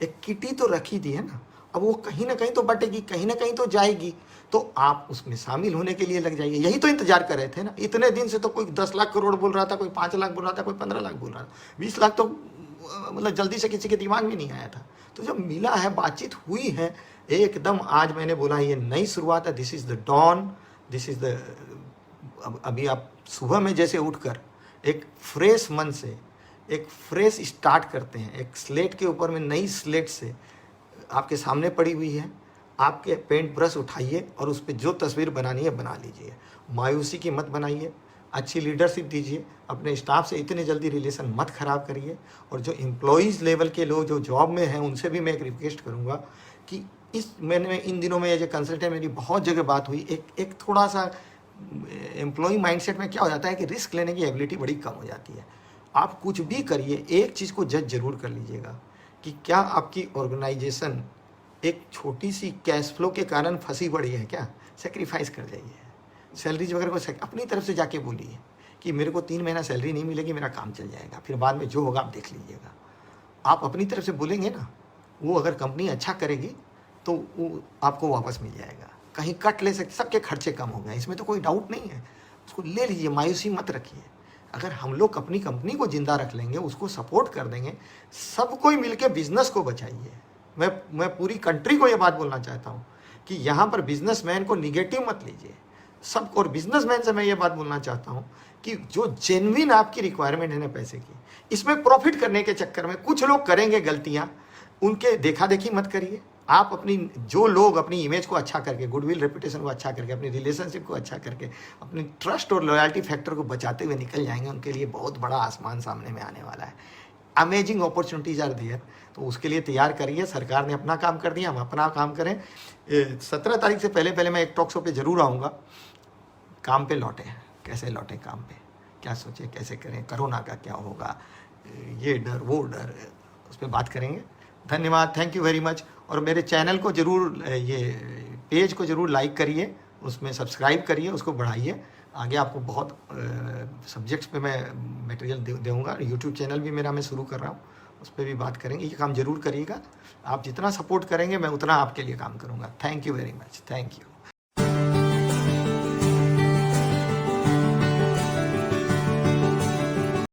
एक किटी तो रख ही दी है ना। अब वो कहीं ना कहीं तो बटेगी, कहीं ना कहीं तो जाएगी, तो आप उसमें शामिल होने के लिए लग जाइए। यही तो इंतजार कर रहे थे ना इतने दिन से। तो कोई 10 लाख करोड़ बोल रहा था, कोई 5 लाख बोल रहा था, कोई 15 लाख बोल रहा था, 20 लाख तो मतलब जल्दी से किसी के दिमाग में नहीं आया था। तो जब मिला है, बातचीत हुई है एकदम, आज मैंने बोला ये नई शुरुआत है, this is the dawn, this is the. अभी आप सुबह में जैसे उठकर एक फ्रेश मन से एक फ्रेश स्टार्ट करते हैं, एक स्लेट के ऊपर में नई स्लेट से आपके सामने पड़ी हुई है, आपके पेंट ब्रश उठाइए और उस पर जो तस्वीर बनानी है बना लीजिए। मायूसी की मत बनाइए, अच्छी लीडरशिप दीजिए, अपने स्टाफ से इतने जल्दी रिलेशन मत ख़राब करिए। और जो एम्प्लॉयज़ लेवल के लोग जो जॉब में हैं उनसे भी मैं एक रिक्वेस्ट करूँगा कि मैंने इन दिनों में जो कंसल्टेंट मेरी बहुत जगह बात हुई, एक थोड़ा सा एम्प्लॉय माइंडसेट में क्या हो जाता है कि रिस्क लेने की एबिलिटी बड़ी कम हो जाती है। आप कुछ भी करिए, एक चीज़ को जज जरूर कर लीजिएगा कि क्या आपकी ऑर्गेनाइजेशन एक छोटी सी कैश फ्लो के कारण फंसी पड़ी है क्या। सेक्रीफाइस कर जाइए, सैलरीज वगैरह को अपनी तरफ से जाके बोलिए कि मेरे को 3 महीना सैलरी नहीं मिलेगी, मेरा काम चल जाएगा, फिर बाद में जो होगा आप देख लीजिएगा। आप अपनी तरफ से बोलेंगे ना, वो अगर कंपनी अच्छा करेगी तो वो आपको वापस मिल जाएगा। कहीं कट ले सकते, सबके खर्चे कम हो गए, इसमें तो कोई डाउट नहीं है, उसको ले लीजिए, मायूसी मत रखिए। अगर हम लोग अपनी कंपनी को जिंदा रख लेंगे, उसको सपोर्ट कर देंगे, सब कोई मिलके बिजनेस को बचाइए। मैं पूरी कंट्री को ये बात बोलना चाहता हूँ कि यहाँ पर बिजनेसमैन को निगेटिव मत लीजिए सबको। और बिजनेसमैन से मैं ये बात बोलना चाहता हूँ कि जो जेन्युइन आपकी रिक्वायरमेंट है ना पैसे की, इसमें प्रॉफिट करने के चक्कर में कुछ लोग करेंगे गलतियाँ, उनके देखा देखी मत करिए। आप अपनी जो लोग अपनी इमेज को अच्छा करके, गुडविल रेपुटेशन को अच्छा करके, अपनी रिलेशनशिप को अच्छा करके, अपनी ट्रस्ट और लॉयल्टी फैक्टर को बचाते हुए निकल जाएंगे, उनके लिए बहुत बड़ा आसमान सामने में आने वाला है। अमेजिंग अपॉर्चुनिटीज आर देयर, तो उसके लिए तैयार करिए। सरकार ने अपना काम कर दिया, हम अपना काम करें। 17 तारीख से पहले मैं एक टॉक शो पे जरूर आऊँगा। काम पे लौटे, कैसे लौटे काम पे, क्या सोचे, कैसे करें, कोरोना का क्या होगा, ये डर वो डर, उस पर बात करेंगे। धन्यवाद, थैंक यू वेरी मच। और मेरे चैनल को ज़रूर, ये पेज को ज़रूर लाइक करिए, उसमें सब्सक्राइब करिए, उसको बढ़ाइए। आगे आपको बहुत सब्जेक्ट्स पे मैं मटेरियल दूँगा। यूट्यूब चैनल भी मेरा मैं शुरू कर रहा हूँ, उस पर भी बात करेंगे। ये काम ज़रूर करिएगा। आप जितना सपोर्ट करेंगे मैं उतना आपके लिए काम करूँगा। Thank you very much, thank you.